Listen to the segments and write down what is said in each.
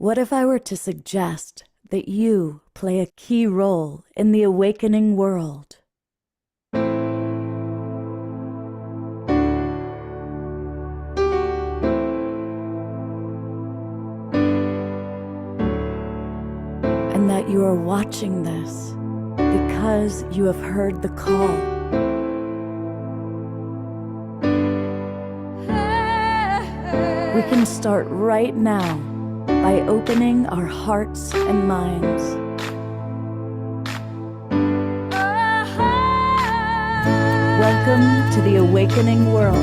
What if I were to suggest that you play a key role in the awakening world? And that you are watching this because you have heard the call. We can start right now by opening our hearts and minds. Welcome to the awakening world.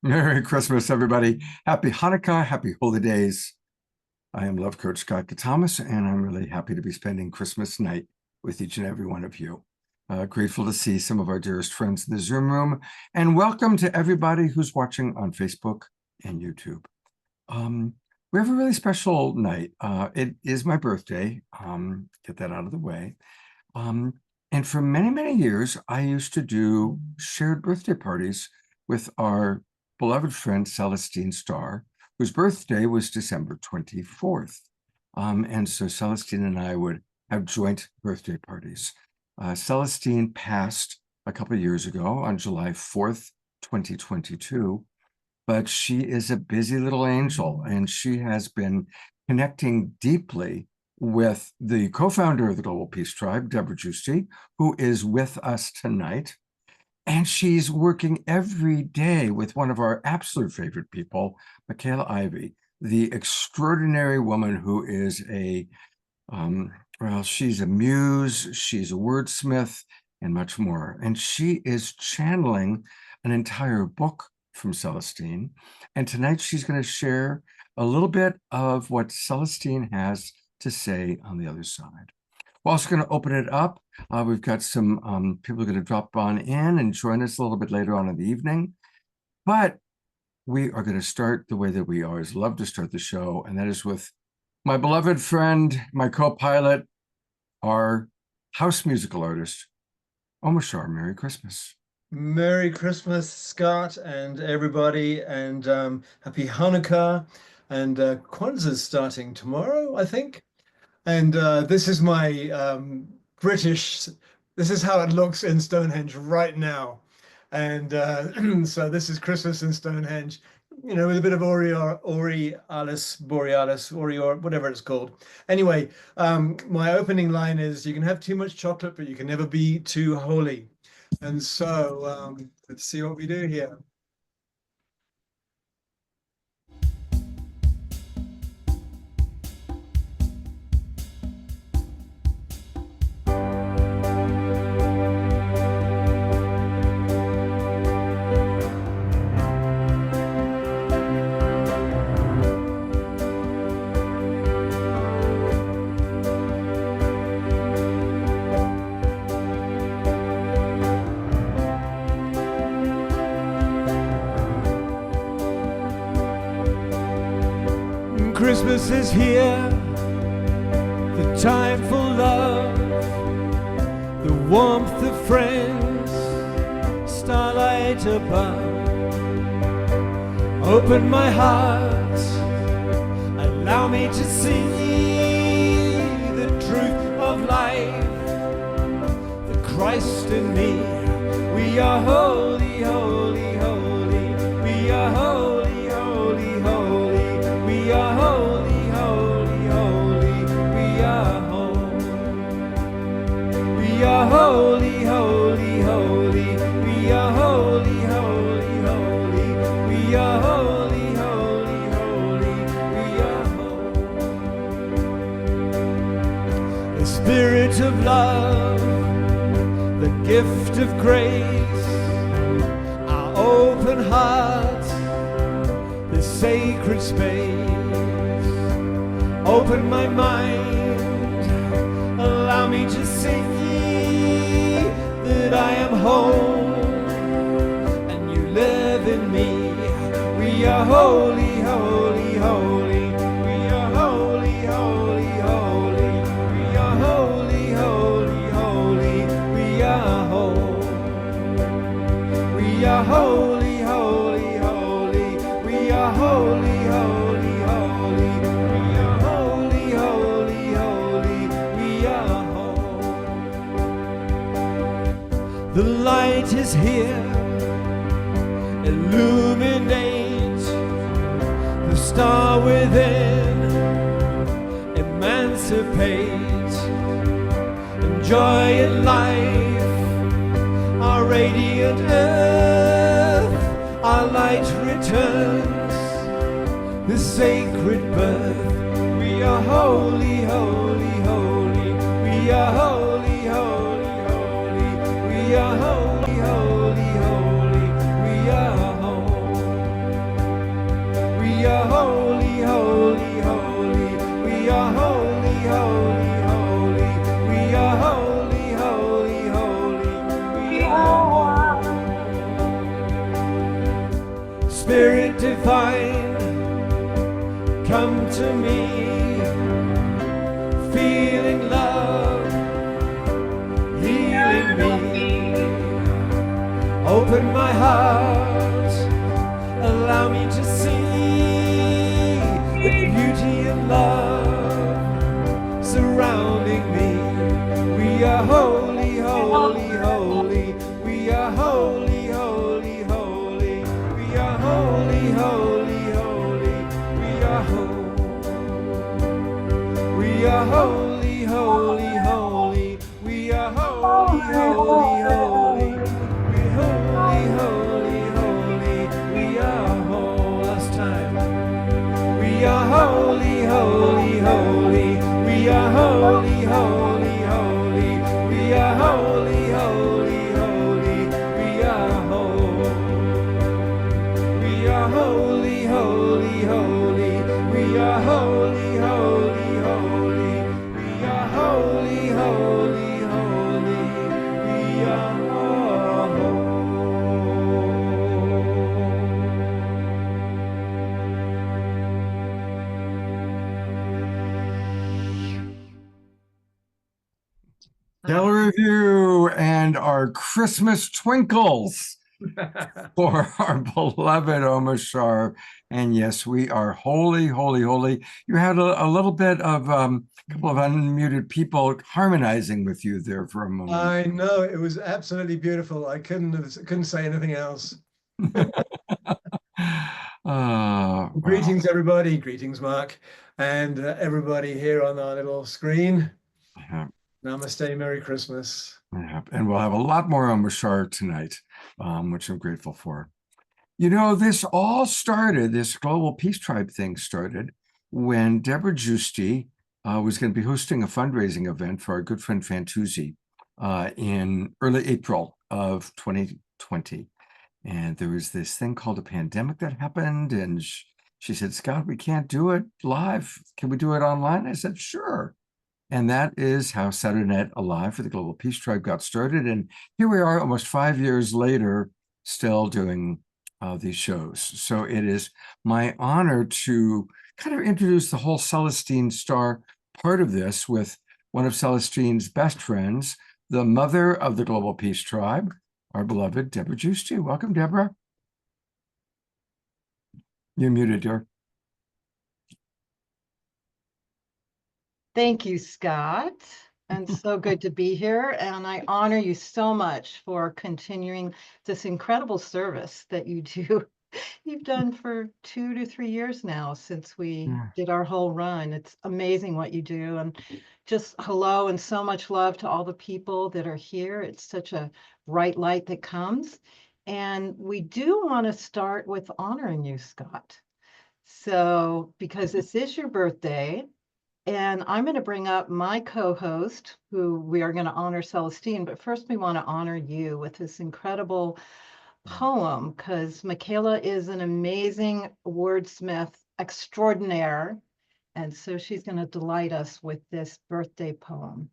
Merry Christmas, everybody. Happy Hanukkah, happy holy days. I am Love Coach Scott Catamas, and I'm really happy to be spending Christmas night with each and every one of you. Grateful to see some of our dearest friends in the Zoom room, and welcome to everybody who's watching on Facebook and YouTube. We have a really special night. It is my birthday, get that out of the way. And for many, many years, I used to do shared birthday parties with our beloved friend Celestine Starr, whose birthday was December 24th. And so Celestine and I would have joint birthday parties. Celestine passed a couple of years ago on July 4th, 2022, but she is a busy little angel, and she has been connecting deeply with the co-founder of the Global Peace Tribe, Debra Giusti, who is with us tonight. And she's working every day with one of our absolute favorite people, Michaelah Ivie, the extraordinary woman who is she's a muse, she's a wordsmith, and much more. And she is channeling an entire book from Celestine. And tonight she's going to share a little bit of what Celestine has to say on the other side. We're also going to open it up. We've got some people going to drop on in and join us a little bit later on in the evening. But we are going to start the way that we always love to start the show, and that is with my beloved friend, my co-pilot, our house musical artist, Omashar. Merry Christmas. Merry Christmas, Scott, and everybody, and happy Hanukkah. And Kwanzaa's starting tomorrow, I think. And this is my British, this is how it looks in Stonehenge right now. And so this is Christmas in Stonehenge, you know, with a bit of Aurealis Borealis, or whatever it's called. Anyway, my opening line is, you can have too much chocolate, but you can never be too holy. And so let's see what we do here. Christmas is here, the time for love, the warmth of friends, starlight above. Open my heart, allow me to see the truth of life, the Christ in me. We are holy, holy, holy. are holy, holy, holy. We are holy, holy, holy. We are holy. We are holy, holy, holy. We are holy, holy, holy. We are holy, holy, holy. We are holy. The Spirit of love, the gift of grace, our open hearts, the sacred space. Open my mind, allow me to sing that I am whole and you live in me. We are holy, holy, holy. We are holy, holy, holy. We are holy, holy, holy. We are whole. We are holy, holy, holy. We are holy, holy, holy. We are holy, holy, holy. We are whole. The light is here, illuminate the star within, emancipate, and joy and life, our radiant earth, our light returns, the sacred birth. We are holy, holy, holy. We are holy, holy, holy. We are holy, holy, holy. We are whole. We are holy, holy, holy. We are holy, holy, holy. We are holy, holy, holy. We are whole. Spirit divine, come to me, feeling love, healing me. Open my heart, allow me to see the beauty of love surrounding me. We are holy, holy, holy. We are holy, holy, holy. We are holy, holy, holy. We are whole. We are holy, holy, holy. We are holy, holy, holy. We holy, holy, holy. We are whole. Last time. We are holy, holy, holy. We are holy, holy, holy. We are holy, holy, holy. We are whole. We are holy, holy, holy. We are holy, holy, holy. We are holy, holy, holy. We are whole. Review and our Christmas twinkles for our beloved Omashar. And yes, we are holy, holy, holy. You had a little bit of a couple of unmuted people harmonizing with you there for a moment. I know, it was absolutely beautiful. I couldn't say anything else. Wow. Greetings, everybody. Greetings, Mark, and everybody here on our little screen. Yeah. Namaste, Merry Christmas. Yeah. And we'll have a lot more on Mashar tonight, which I'm grateful for. You know, this all started, this Global Peace Tribe thing started when Debra Giusti was going to be hosting a fundraising event for our good friend Fantuzzi in early April of 2020. And there was this thing called a pandemic that happened. And she said, Scott, we can't do it live. Can we do it online? I said, sure. And that is how Saturday Night Alive for the Global Peace Tribe got started. And here we are almost 5 years later, still doing these shows. So it is my honor to kind of introduce the whole Celestine Star part of this with one of Celestine's best friends, the mother of the Global Peace Tribe, our beloved Debra Giusti. Welcome, Debra. You're muted, dear. Thank you, Scott. And so good to be here. And I honor you so much for continuing this incredible service that you do you've done for 2 to 3 years now since we Yeah. did our whole run. It's amazing what you do. And just hello and so much love to all the people that are here. It's such a bright light that comes. And we do want to start with honoring you, Scott. So, because this is your birthday, and I'm going to bring up my co-host, who we are going to honor, Celestine, but first we want to honor you with this incredible poem, because Michaelah is an amazing wordsmith extraordinaire, and so she's going to delight us with this birthday poem.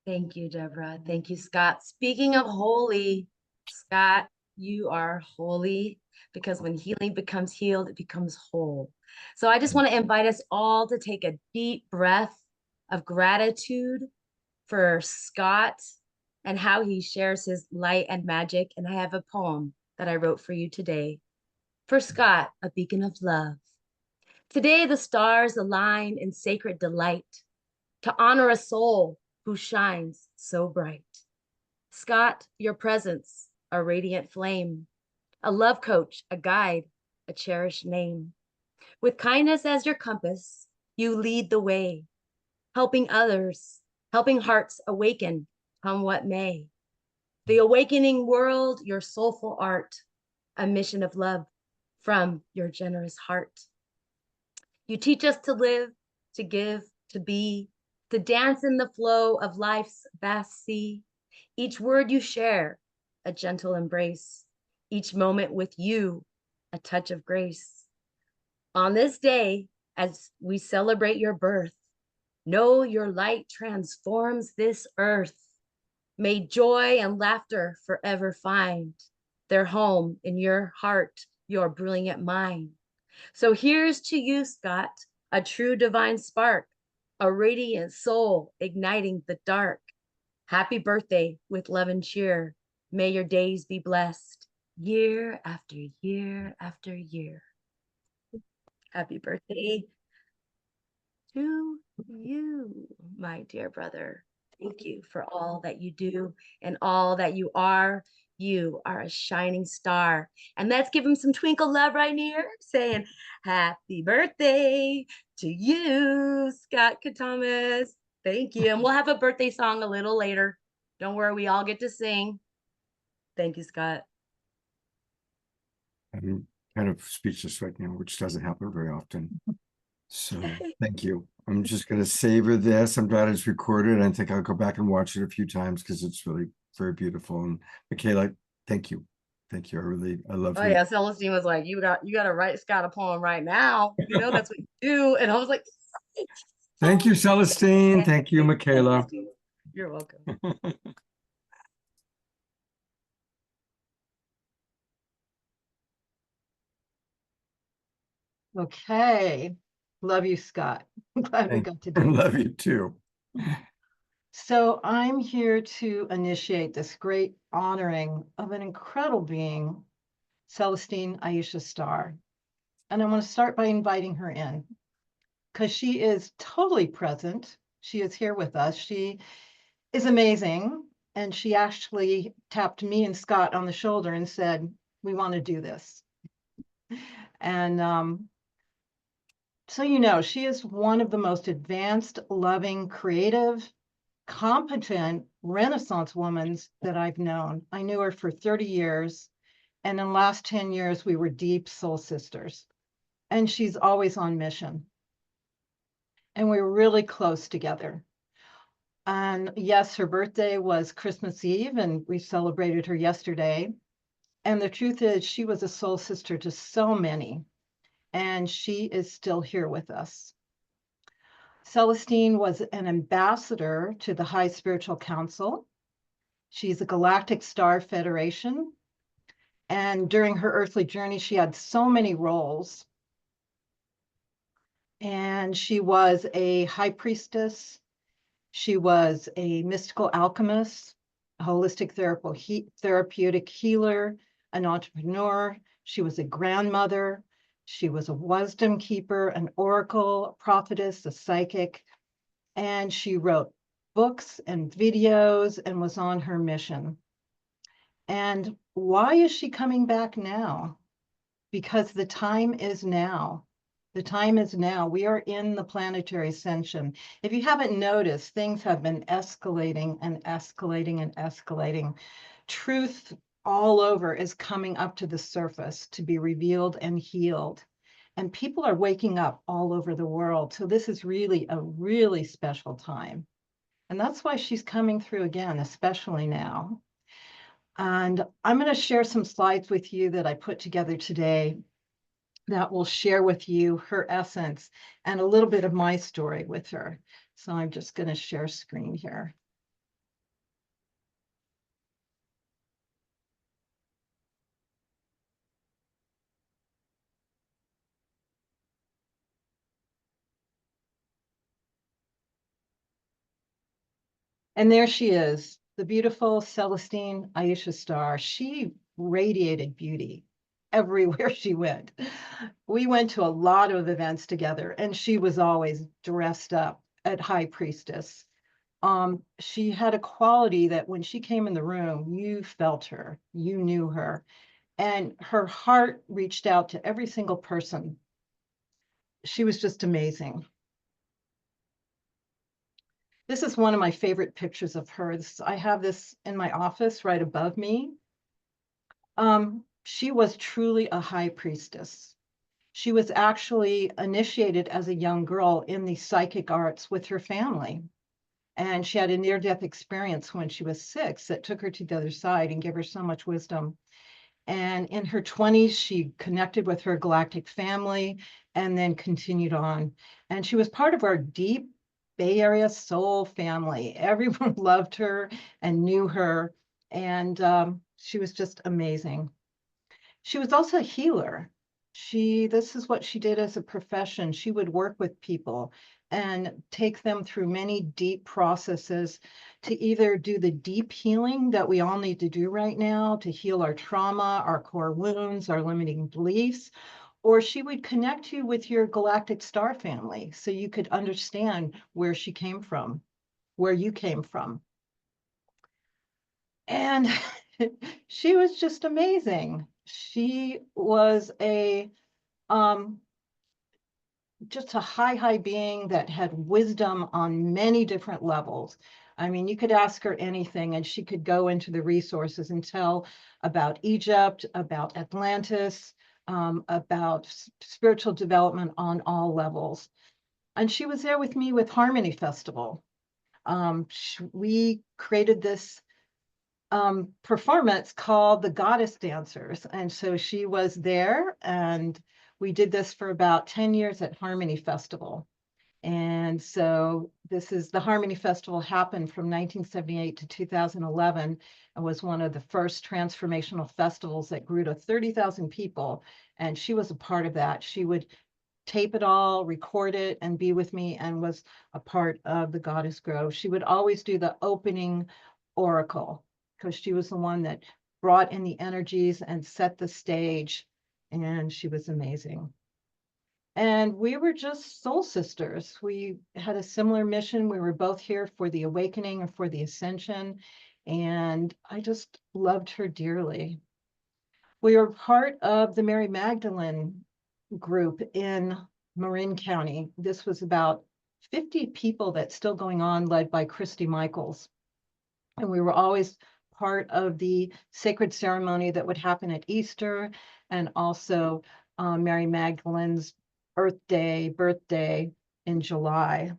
Thank you, Deborah. Thank you, Scott. Speaking of holy, Scott, you are holy because when healing becomes healed, it becomes whole. So I just want to invite us all to take a deep breath of gratitude for Scott and how he shares his light and magic. And I have a poem that I wrote for you today. For Scott, a beacon of love. Today, the stars align in sacred delight to honor a soul who shines so bright. Scott, your presence, a radiant flame, a love coach, a guide, a cherished name. With kindness as your compass, you lead the way, helping others, helping hearts awaken, come what may. The awakening world, your soulful art, a mission of love from your generous heart. You teach us to live, to give, to be, to dance in the flow of life's vast sea. Each word you share, a gentle embrace. Each moment with you, a touch of grace. On this day, as we celebrate your birth, know your light transforms this earth. May joy and laughter forever find their home in your heart, your brilliant mind. So here's to you, Scott, a true divine spark, a radiant soul igniting the dark. Happy birthday with love and cheer. May your days be blessed year after year after year. Happy birthday to you, my dear brother. Thank you for all that you do and all that you are. You are a shining star. And let's give him some twinkle love right here, saying happy birthday to you, Scott Catamas. Thank you. And we'll have a birthday song a little later. Don't worry, we all get to sing. Thank you, Scott. I'm kind of speechless right now, which doesn't happen very often. So thank you. I'm just going to savor this. I'm glad it's recorded. I think I'll go back and watch it a few times because it's really very beautiful. And Michaelah, thank you. Thank you. I love Oh you. yeah, Celestine was like, you got to write Scott a poem right now. You know, that's what you do. And I was like, Thank you, Celestine. Thank you, Michaelah. You're welcome. Okay. Love you, Scott. I'm glad we got to do it. Love you too. So I'm here to initiate this great honoring of an incredible being, Celestine Aisha Starr. And I want to start by inviting her in because she is totally present. She is here with us. She is amazing. And she actually tapped me and Scott on the shoulder and said, we want to do this. And so, you know, she is one of the most advanced, loving, creative, competent Renaissance women that I've known. I knew her for 30 years. And in the last 10 years, we were deep soul sisters. And she's always on mission. And we were really close together. And yes, her birthday was Christmas Eve, and we celebrated her yesterday. And the truth is, she was a soul sister to so many. And she is still here with us. Celestine was an ambassador to the High Spiritual Council. She's a Galactic Star Federation. And during her earthly journey, she had so many roles. And she was a high priestess. She was a mystical alchemist, a holistic therapeutic healer, an entrepreneur. She was a grandmother. She was a wisdom keeper, an oracle, a prophetess, a psychic. And she wrote books and videos and was on her mission. And why is she coming back now? because the time is now. The time is now. We are in the planetary ascension. If you haven't noticed, things have been escalating and escalating and escalating. Truth all over is coming up to the surface to be revealed and healed. And people are waking up all over the world. So this is really a really special time. And that's why she's coming through again, especially now. And I'm going to share some slides with you that I put together today that will share with you her essence and a little bit of my story with her. So I'm just going to share screen here. And there she is, the beautiful Celestine Aisha Star. She radiated beauty everywhere she went. We went to a lot of events together, and she was always dressed up at High Priestess. She had a quality that when she came in the room, you felt her, you knew her, and her heart reached out to every single person. She was just amazing. This is one of my favorite pictures of her. I have this in my office right above me. She was truly a high priestess. She was actually initiated as a young girl in the psychic arts with her family. And she had a near-death experience when she was 6 that took her to the other side and gave her so much wisdom. And in her 20s, she connected with her galactic family and then continued on. And she was part of our deep Bay Area soul family. Everyone loved her and knew her. And she was just amazing. She was also a healer. This is what she did as a profession. She would work with people and take them through many deep processes to either do the deep healing that we all need to do right now to heal our trauma, our core wounds, our limiting beliefs, or she would connect you with your galactic star family so you could understand where she came from, where you came from. And she was just amazing. She was just a high being that had wisdom on many different levels. I mean, you could ask her anything and she could go into the resources and tell about Egypt, about Atlantis, about spiritual development on all levels. And she was there with me with Harmony Festival. We created this performance called the Goddess Dancers. And so she was there, and we did this for about 10 years at Harmony Festival. And so this is the Harmony Festival happened from 1978 to 2011 and was one of the first transformational festivals that grew to 30,000 people. And she was a part of that. She would tape it all, record it, and be with me, and was a part of the Goddess Grove. She would always do the opening oracle because she was the one that brought in the energies and set the stage, and she was amazing. And we were just soul sisters. We had a similar mission. We were both here for the awakening and for the ascension, and I just loved her dearly. We were part of the Mary Magdalene group in Marin County. This was about 50 people that's still going on, led by Christy Michaels. And we were always part of the sacred ceremony that would happen at Easter, and also Mary Magdalene's birthday in July.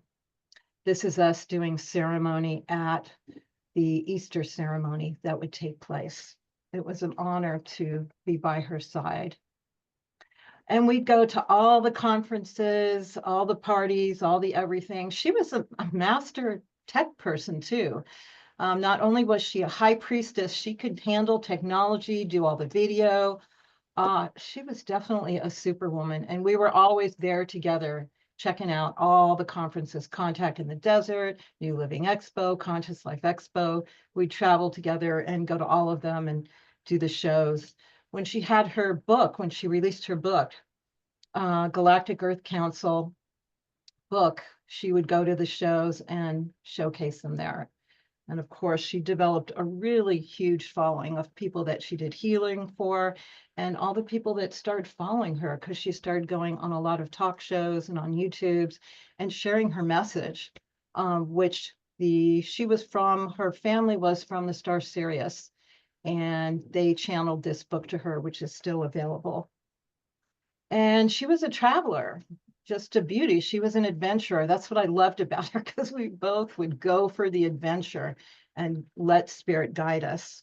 This is us doing ceremony at the Easter ceremony that would take place. It was an honor to be by her side. And we'd go to all the conferences, all the parties, all the everything. She was a master tech person too. Not only was she a high priestess, she could handle technology, do all the video. She was definitely a superwoman, and we were always there together, checking out all the conferences, Contact in the Desert, New Living Expo, Conscious Life Expo. We'd travel together and go to all of them and do the shows. When she had her book, when she released her book, Galactic Earth Council book, she would go to the shows and showcase them there. And of course, she developed a really huge following of people that she did healing for, and all the people that started following her because she started going on a lot of talk shows and on YouTubes and sharing her message, which her family was from the star Sirius, and they channeled this book to her, which is still available. And she was a traveler, just a beauty. She was an adventurer. That's what I loved about her, because we both would go for the adventure and let spirit guide us.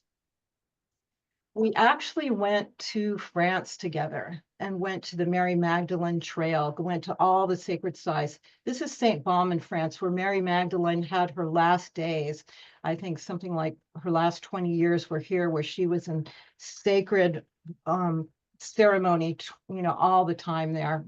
We actually went to France together and went to the Mary Magdalene Trail, went to all the sacred sites. This is Saint Baume in France, where Mary Magdalene had her last days. I think something like her last 20 years were here, where she was in sacred ceremony, all the time there.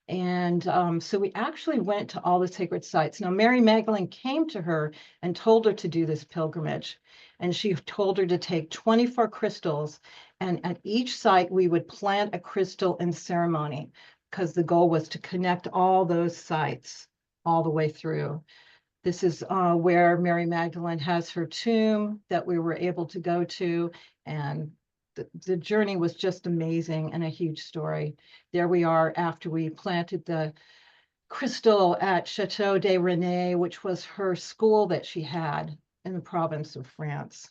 And so we actually went to all the sacred sites. Now, Mary Magdalene came to her and told her to do this pilgrimage. And she told her to take 24 crystals. And at each site, we would plant a crystal in ceremony, because the goal was to connect all those sites all the way through. This is where Mary Magdalene has her tomb that we were able to go to. And the journey was just amazing and a huge story. There we are after we planted the crystal at Chateau de Rennes, which was her school that she had in the province of France.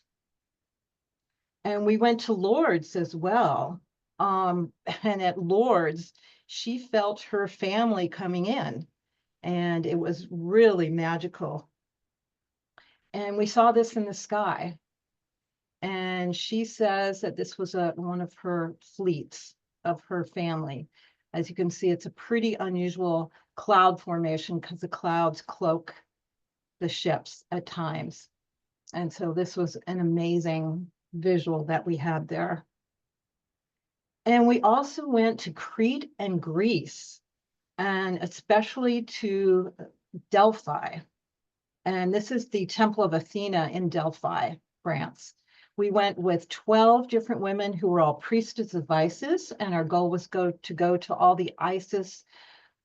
And we went to Lourdes as well. And at Lourdes, she felt her family coming in, and it was really magical. And we saw this in the sky. And she says that this was one of her fleets of her family. As you can see, it's a pretty unusual cloud formation, because the clouds cloak the ships at times. And so this was an amazing visual that we had there. And we also went to Crete and Greece, and especially to Delphi. And this is the Temple of Athena in Delphi, France. We went with 12 different women who were all priestesses of Isis, and our goal was to go to all the Isis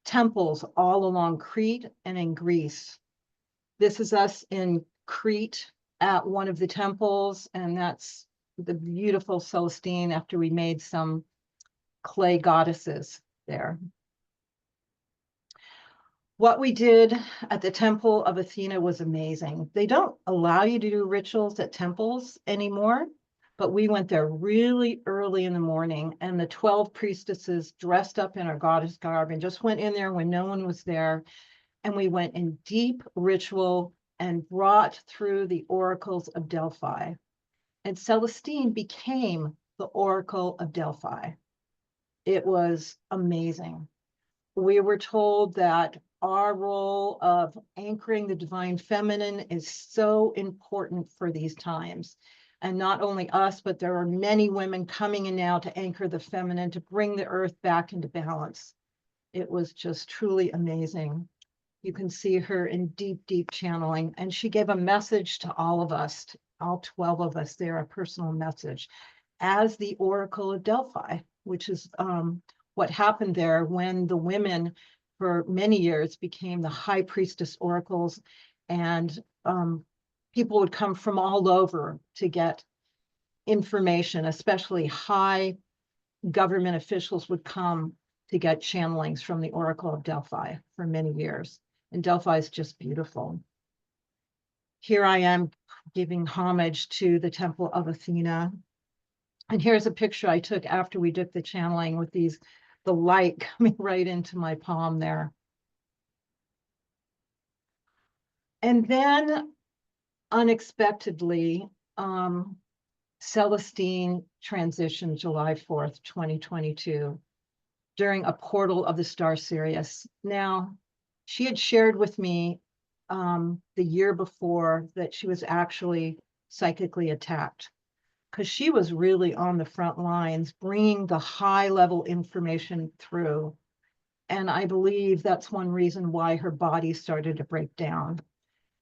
temples all along Crete and in Greece. This is us in Crete at one of the temples, and that's the beautiful Celestine, after we made some clay goddesses there. What we did at the Temple of Athena was amazing. They don't allow you to do rituals at temples anymore, but we went there really early in the morning, and the 12 priestesses dressed up in our goddess garb and just went in there when no one was there. And we went in deep ritual and brought through the oracles of Delphi. And Celestine became the Oracle of Delphi. It was amazing. We were told that our role of anchoring the divine feminine is so important for these times. And not only us, but there are many women coming in now to anchor the feminine, to bring the earth back into balance. It was just truly amazing. You can see her in deep, deep channeling. And she gave a message to all of us, all 12 of us there, a personal message as the Oracle of Delphi, which is what happened there when the women for many years became the high priestess oracles, and people would come from all over to get information, especially high government officials would come to get channelings from the Oracle of Delphi for many years. And Delphi is just beautiful. Here I am giving homage to the Temple of Athena. And here's a picture I took after we did the channeling with the light coming right into my palm there. And then unexpectedly, Celestine transitioned July 4th, 2022, during a portal of the star Sirius. Now, she had shared with me the year before that she was actually psychically attacked, because she was really on the front lines, bringing the high level information through. And I believe that's one reason why her body started to break down.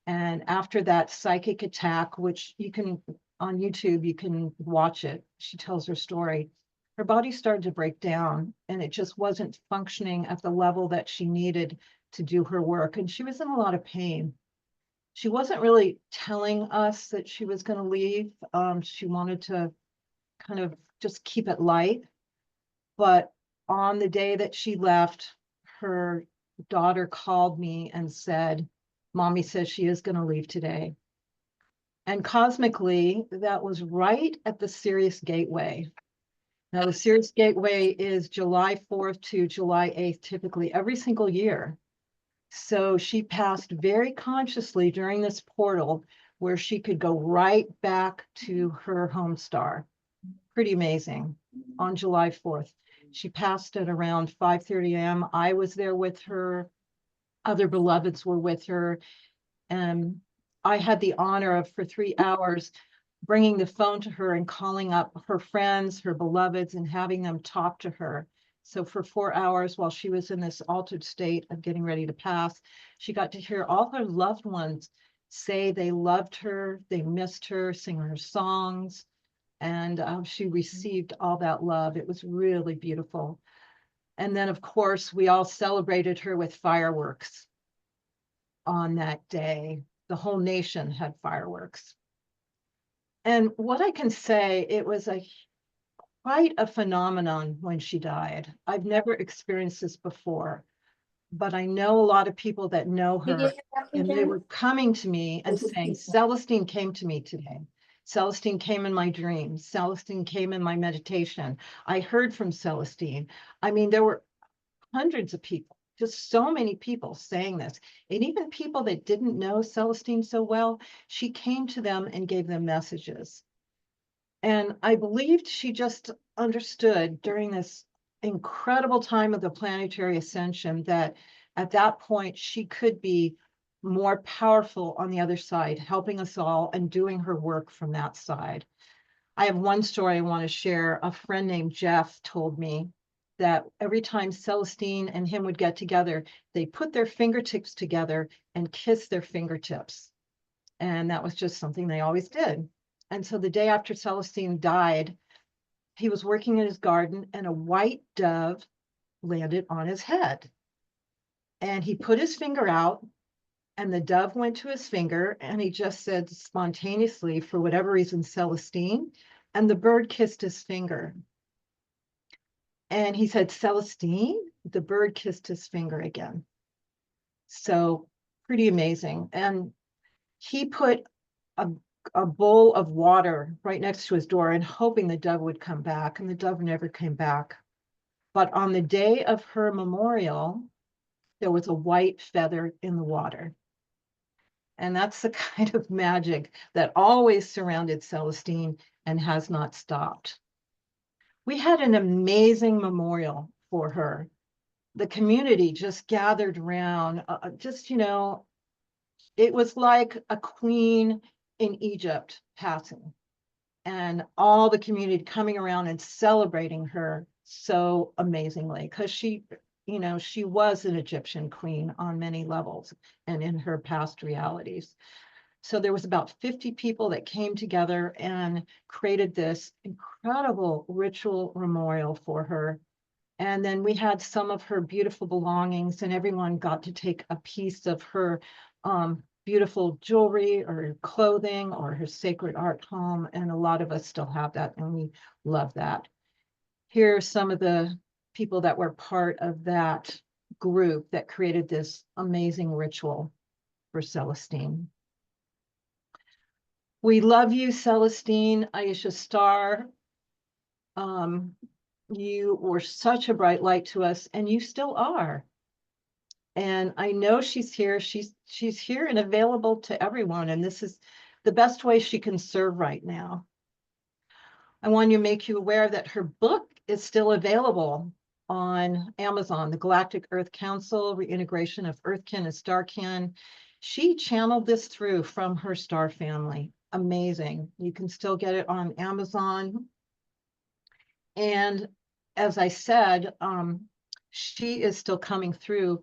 And after that psychic attack, which you can, on YouTube, you can watch it, she tells her story, her body started to break down, and it just wasn't functioning at the level that she needed to do her work. And she was in a lot of pain. She wasn't really telling us that she was going to leave. She wanted to kind of just keep it light. But on the day that she left, her daughter called me and said, Mommy says she is going to leave today. And cosmically, that was right at the Sirius Gateway. Now, the Sirius Gateway is July 4th to July 8th, typically every single year. So she passed very consciously during this portal where she could go right back to her home star. Pretty amazing. On July 4th. She passed at around 5:30 a.m. I was there with her. Other beloveds were with her. And I had the honor of, for 3 hours, bringing the phone to her and calling up her friends, her beloveds, and having them talk to her. So for 4 hours, while she was in this altered state of getting ready to pass, she got to hear all her loved ones say they loved her, they missed her, sing her songs, and she received all that love. It was really beautiful. And then, of course, we all celebrated her with fireworks on that day. The whole nation had fireworks. And what I can say, it was quite a phenomenon when she died. I've never experienced this before, but I know a lot of people that know her, and they were coming to me and saying, Celestine came to me today. Celestine came in my dreams. Celestine came in my meditation. I heard from Celestine. I mean, there were hundreds of people, just so many people saying this. And even people that didn't know Celestine so well, she came to them and gave them messages. And I believed she just understood during this incredible time of the planetary ascension that at that point she could be more powerful on the other side, helping us all and doing her work from that side. I have one story I want to share. A friend named Jeff told me that every time Celestine and him would get together, they put their fingertips together and kiss their fingertips. And that was just something they always did. And so the day after Celestine died, he was working in his garden and a white dove landed on his head. And he put his finger out and the dove went to his finger and he just said spontaneously, for whatever reason, Celestine, and the bird kissed his finger. And he said, Celestine, the bird kissed his finger again. So pretty amazing. And he put a bowl of water right next to his door and hoping the dove would come back, and the dove never came back. But on the day of her memorial, there was a white feather in the water. And that's the kind of magic that always surrounded Celestine and has not stopped. We had an amazing memorial for her. The community just gathered around, it was like a queen in Egypt passing, and all the community coming around and celebrating her so amazingly, because she was an Egyptian queen on many levels and in her past realities. So there was about 50 people that came together and created this incredible ritual memorial for her. And then we had some of her beautiful belongings, and everyone got to take a piece of her beautiful jewelry or clothing or her sacred art home. And a lot of us still have that, and we love that. Here are some of the people that were part of that group that created this amazing ritual for Celestine. We love you, Celestine, Aisha Star. You were such a bright light to us, and you still are. And I know she's here. She's here and available to everyone, and this is the best way she can serve right now. I want to make you aware that her book is still available on Amazon, The Galactic Earth Council, Reintegration of Earthkin and Starkin. She channeled this through from her star family. Amazing. You can still get it on Amazon. And as I said, she is still coming through.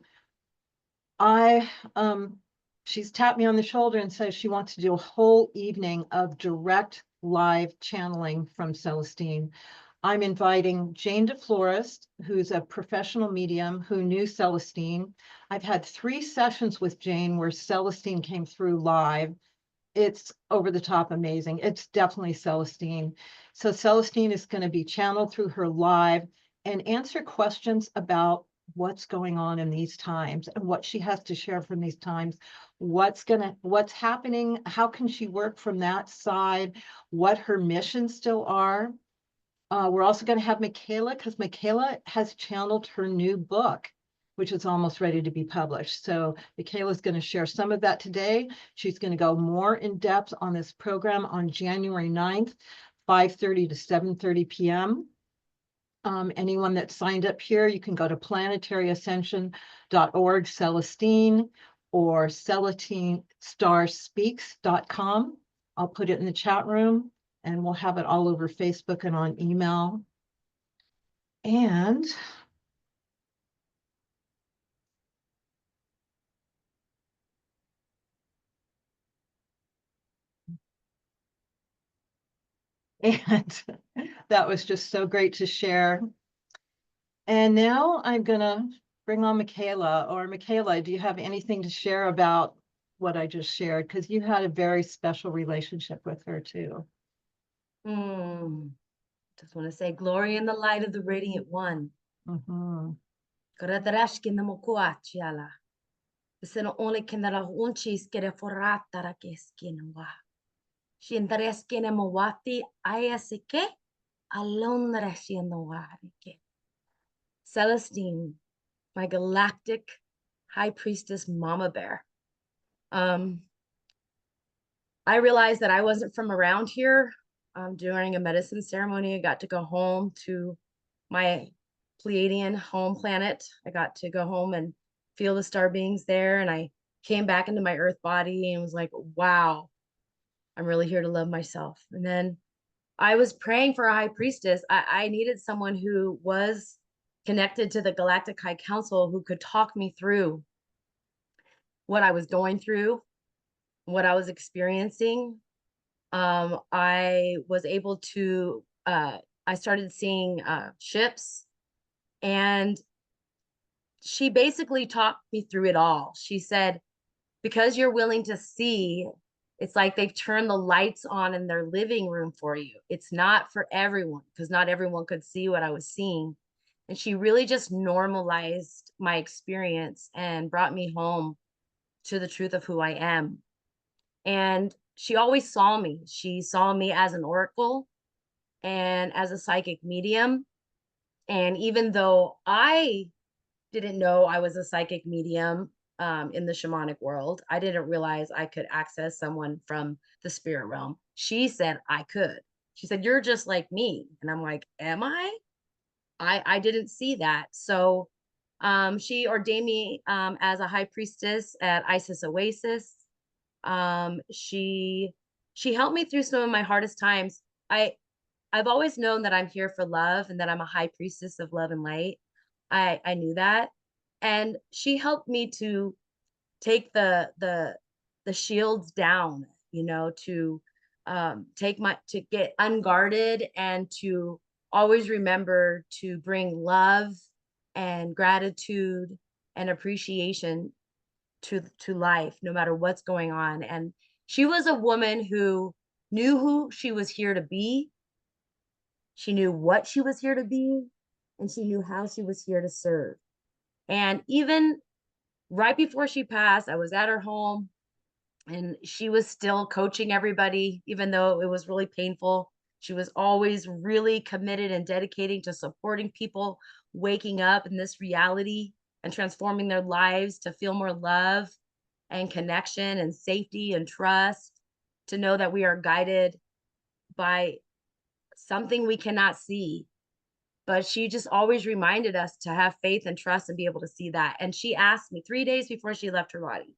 She's tapped me on the shoulder and says she wants to do a whole evening of direct live channeling from Celestine. I'm inviting Jane DeFlorist, who's a professional medium who knew Celestine. I've had 3 sessions with Jane where Celestine came through live. It's over the top amazing. It's definitely Celestine. So Celestine is going to be channeled through her live and answer questions about what's going on in these times and what she has to share from these times, what's happening, how can she work from that side, what her missions still are. We're also going to have Michaelah, because Michaelah has channeled her new book, which is almost ready to be published. So Michaelah is going to share some of that today. She's going to go more in depth on this program on January 9th, 5:30 to 7:30 p.m. Anyone that signed up here, you can go to planetaryascension.org, Celestine, or CelestineStarspeaks.com. I'll put it in the chat room, and we'll have it all over Facebook and on email. And that was just so great to share. And now I'm gonna bring on Michaelah. Or Michaelah, do you have anything to share about what I just shared? Because you had a very special relationship with her too. Just want to say glory in the light of the radiant one. Mhm. Karadarashkin na mokuachiala. Sino only kendara unchis kere forata rakeskin wa. Shindareskin mawati ayasike alone rashin the warike. Celestine, my galactic high priestess mama bear. I realized that I wasn't from around here. During a medicine ceremony, I got to go home to my Pleiadian home planet. I got to go home and feel the star beings there. And I came back into my earth body and was like, wow, I'm really here to love myself. And then I was praying for a high priestess. I needed someone who was connected to the Galactic High Council who could talk me through what I was going through, what I was experiencing. I was able to, I started seeing ships, and she basically talked me through it all. She said, because you're willing to see, it's like they've turned the lights on in their living room for you. It's not for everyone, because not everyone could see what I was seeing. And she really just normalized my experience and brought me home to the truth of who I am. And she always saw me. She saw me as an oracle and as a psychic medium. And even though I didn't know I was a psychic medium in the shamanic world, I didn't realize I could access someone from the spirit realm. She said I could. She said, you're just like me. And I'm like, am I? I didn't see that. So she ordained me as a high priestess at Isis Oasis. She helped me through some of my hardest times. I've always known that I'm here for love and that I'm a high priestess of love and light. I knew that. And she helped me to take the shields down, you know, to to get unguarded and to always remember to bring love and gratitude and appreciation to life, no matter what's going on. And she was a woman who knew who she was here to be. She knew what she was here to be, and she knew how she was here to serve. And even right before she passed, I was at her home and she was still coaching everybody, even though it was really painful. She was always really committed and dedicating to supporting people waking up in this reality and transforming their lives to feel more love and connection and safety and trust, to know that we are guided by something we cannot see. But she just always reminded us to have faith and trust and be able to see that. And she asked me 3 days before she left her body,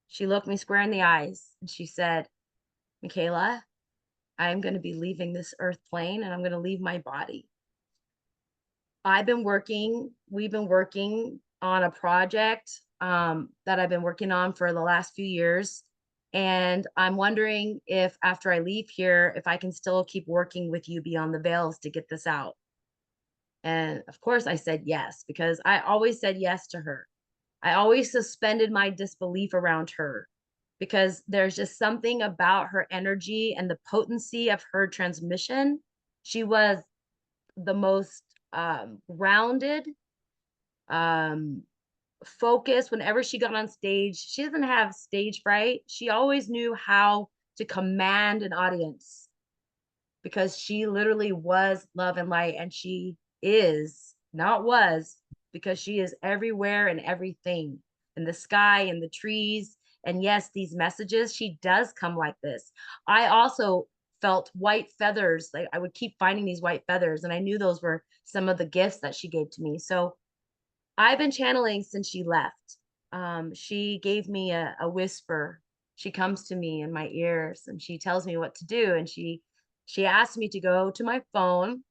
she looked me square in the eyes and she said, Michaelah, I'm going to be leaving this earth plane and I'm going to leave my body. We've been working on a project that I've been working on for the last few years. And I'm wondering if after I leave here, if I can still keep working with you beyond the veils to get this out. And of course I said yes, because I always said yes to her. I always suspended my disbelief around her because there's just something about her energy and the potency of her transmission. She was the most rounded, um, focused. Whenever she got on stage, she doesn't have stage fright. She always knew how to command an audience because she literally was love and light, and she is, not was, because she is everywhere and everything, in the sky, in the trees. And yes, these messages, she does come like this. I also felt white feathers. Like I would keep finding these white feathers, and I knew those were some of the gifts that she gave to me. So I've been channeling since she left. She gave me a whisper. She comes to me in my ears and she tells me what to do. And she asked me to go to my phone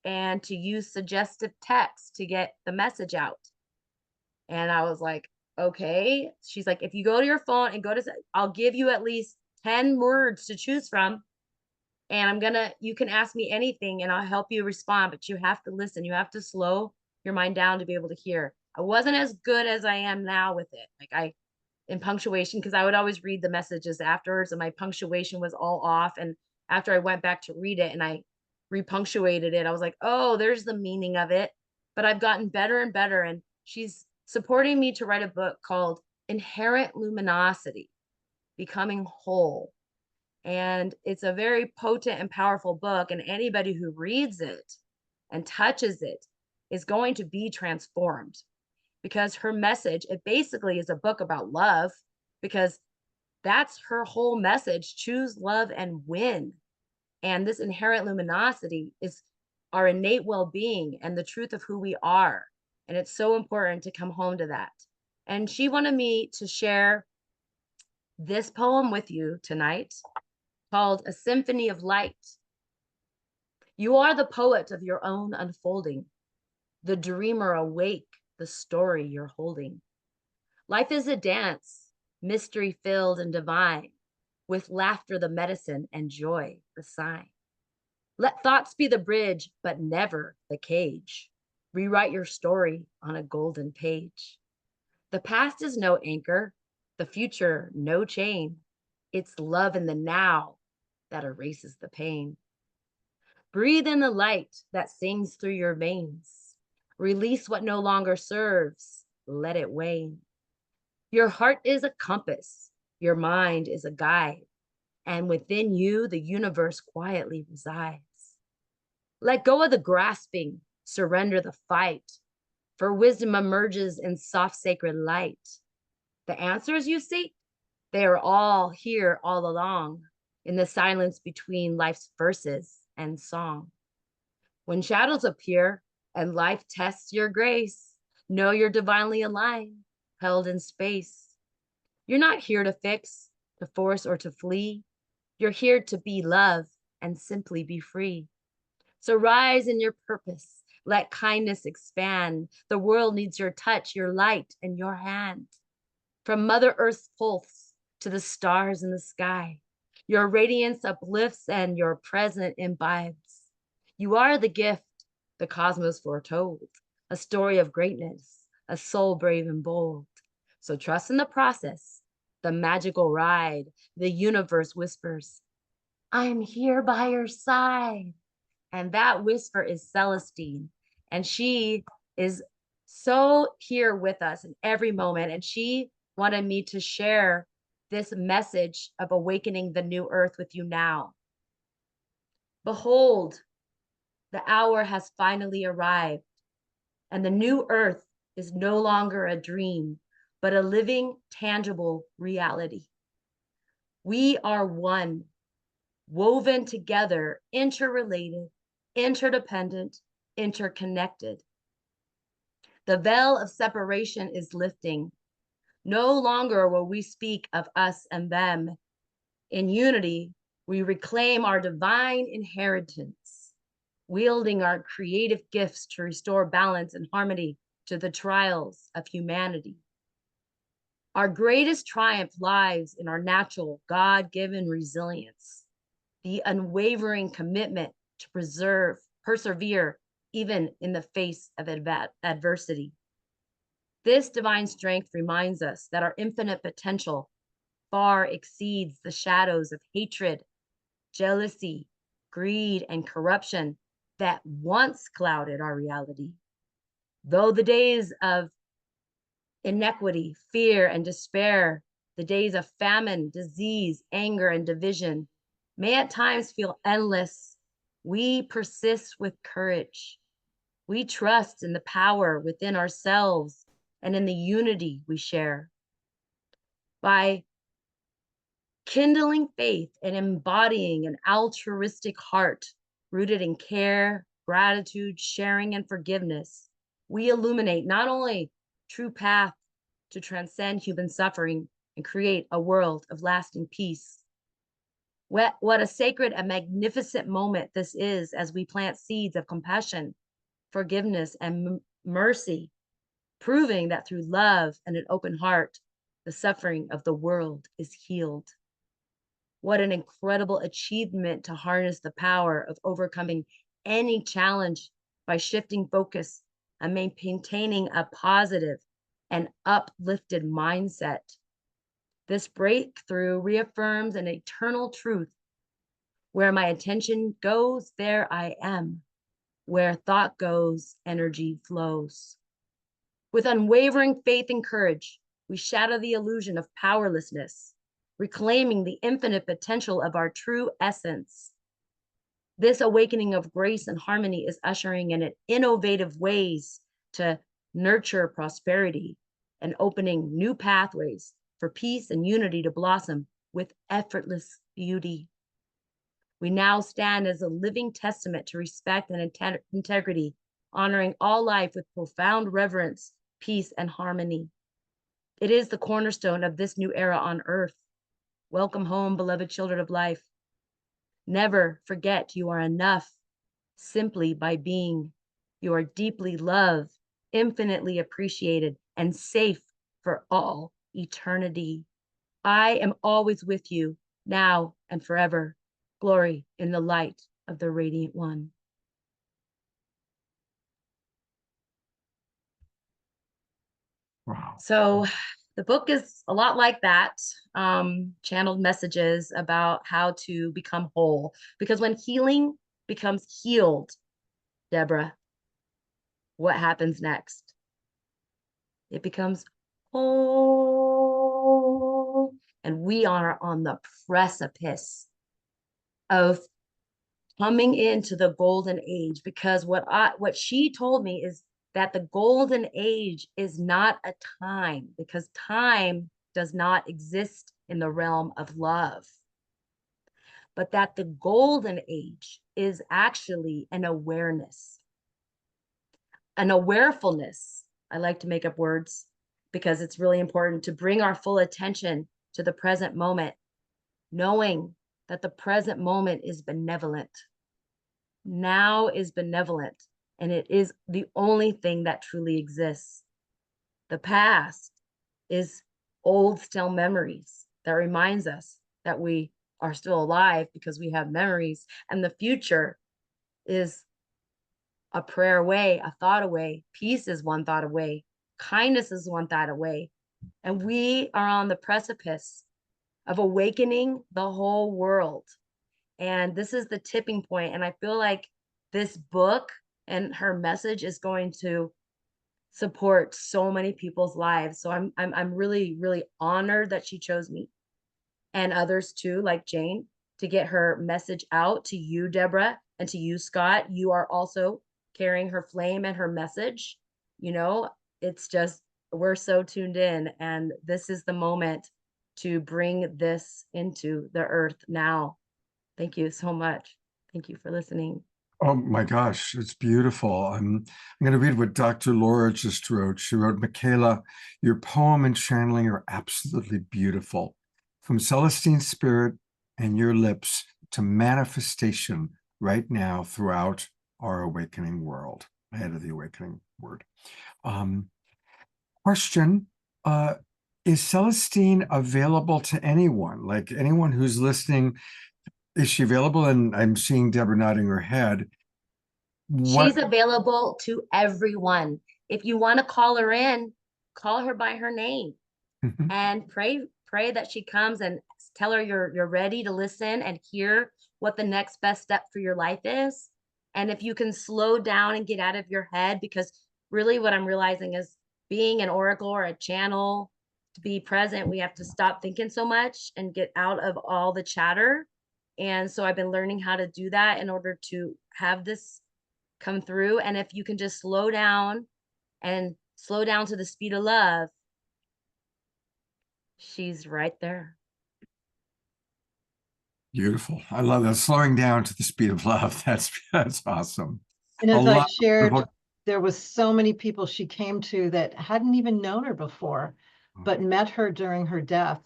and to use suggestive text to get the message out. And I was like, okay. She's like, if you go to your phone and I'll give you at least 10 words to choose from. And you can ask me anything and I'll help you respond, but you have to listen. You have to slow your mind down to be able to hear. I wasn't as good as I am now with it. In punctuation, because I would always read the messages afterwards and my punctuation was all off. And after I went back to read it and I repunctuated it, I was like, oh, there's the meaning of it. But I've gotten better and better. And she's supporting me to write a book called Inherent Luminosity, Becoming Whole. And it's a very potent and powerful book. And anybody who reads it and touches it is going to be transformed, because her message, it basically is a book about love, because that's her whole message. Choose love and win. And this inherent luminosity is our innate well-being and the truth of who we are. And it's so important to come home to that. And she wanted me to share this poem with you tonight called A Symphony of Light. You are the poet of your own unfolding, the dreamer awake, the story you're holding. Life is a dance, mystery filled and divine, with laughter the medicine and joy the sign. Let thoughts be the bridge, but never the cage. Rewrite your story on a golden page. The past is no anchor, the future no chain. It's love in the now that erases the pain. Breathe in the light that sings through your veins. Release what no longer serves. Let it wane. Your heart is a compass. Your mind is a guide. And within you, the universe quietly resides. Let go of the grasping. Surrender the fight. For wisdom emerges in soft, sacred light. The answers you seek, they are all here all along, in the silence between life's verses and song. When shadows appear and life tests your grace, know you're divinely aligned, held in space. You're not here to fix, to force, or to flee. You're here to be love and simply be free. So rise in your purpose. Let kindness expand. The world needs your touch, your light, and your hand. From Mother Earth's pulse to the stars in the sky, your radiance uplifts and your presence imbibes. You are the gift the cosmos foretold, a story of greatness, a soul brave and bold. So trust in the process, the magical ride. The universe whispers, I'm here by your side. And that whisper is Celestine. And she is so here with us in every moment. And she wanted me to share this message of awakening the new earth with you now. Behold, the hour has finally arrived, and the new earth is no longer a dream, but a living, tangible reality. We are one, woven together, interrelated, interdependent, interconnected. The veil of separation is lifting. No longer will we speak of us and them. In unity, we reclaim our divine inheritance, wielding our creative gifts to restore balance and harmony to the trials of humanity. Our greatest triumph lies in our natural, God-given resilience, the unwavering commitment to persevere, even in the face of adversity. This divine strength reminds us that our infinite potential far exceeds the shadows of hatred, jealousy, greed, and corruption that once clouded our reality. Though the days of inequity, fear, and despair, the days of famine, disease, anger, and division may at times feel endless, we persist with courage. We trust in the power within ourselves and in the unity we share. By kindling faith and embodying an altruistic heart rooted in care, gratitude, sharing, and forgiveness, we illuminate not only true path to transcend human suffering and create a world of lasting peace. What a sacred and magnificent moment this is as we plant seeds of compassion, forgiveness, and mercy, proving that through love and an open heart, the suffering of the world is healed. What an incredible achievement to harness the power of overcoming any challenge by shifting focus and maintaining a positive and uplifted mindset. This breakthrough reaffirms an eternal truth. Where my attention goes, there I am. Where thought goes, energy flows. With unwavering faith and courage, we shatter the illusion of powerlessness, reclaiming the infinite potential of our true essence. This awakening of grace and harmony is ushering in innovative ways to nurture prosperity and opening new pathways for peace and unity to blossom with effortless beauty. We now stand as a living testament to respect and integrity, honoring all life with profound reverence, peace, and harmony. It is the cornerstone of this new era on earth. Welcome home, beloved children of life. Never forget you are enough simply by being. You are deeply loved, infinitely appreciated, and safe for all eternity. I am always with you, now and forever. Glory in the light of the Radiant One. Wow. So the book is a lot like that, channeled messages about how to become whole. Because when healing becomes healed, Debra, what happens next? It becomes whole. And we are on the precipice of coming into the golden age, because what she told me is that the golden age is not a time, because time does not exist in the realm of love, but that the golden age is actually an awareness, an awarefulness. I like to make up words because it's really important to bring our full attention to the present moment, knowing that the present moment is benevolent. Now is benevolent, and it is the only thing that truly exists. The past is old, stale memories that reminds us that we are still alive because we have memories, and the future is a prayer away, a thought away. Peace is one thought away. Kindness is one thought away. And we are on the precipice of awakening the whole world. And this is the tipping point. And I feel like this book and her message is going to support so many people's lives. So I'm really, really honored that she chose me and others too, like Jane, to get her message out to you, Debra, and to you, Scott. You are also carrying her flame and her message. You know, it's just, we're so tuned in, and this is the moment to bring this into the earth now. Thank you so much. Thank you for listening. Oh my gosh, it's beautiful. I'm going to read what Dr. Laura just wrote. She wrote, Michaelah, your poem and channeling are absolutely beautiful. From Celestine spirit and your lips to manifestation right now throughout our awakening world, ahead of the awakening word. Question, Is Celestine available to anyone? Like anyone who's listening, is she available? And I'm seeing Deborah nodding her head. She's available to everyone. If you want to call her in, call her by her name and pray that she comes, and tell her you're ready to listen and hear what the next best step for your life is. And if you can slow down and get out of your head, because really what I'm realizing is being an oracle or a channel, to be present, we have to stop thinking so much and get out of all the chatter. And so I've been learning how to do that in order to have this come through. And if you can just slow down and slow down to the speed of love, she's right there. Beautiful. I love that. Slowing down to the speed of love. That's awesome. And A as I lot of shared, people- there was so many people she came to that hadn't even known her before, but met her during her death.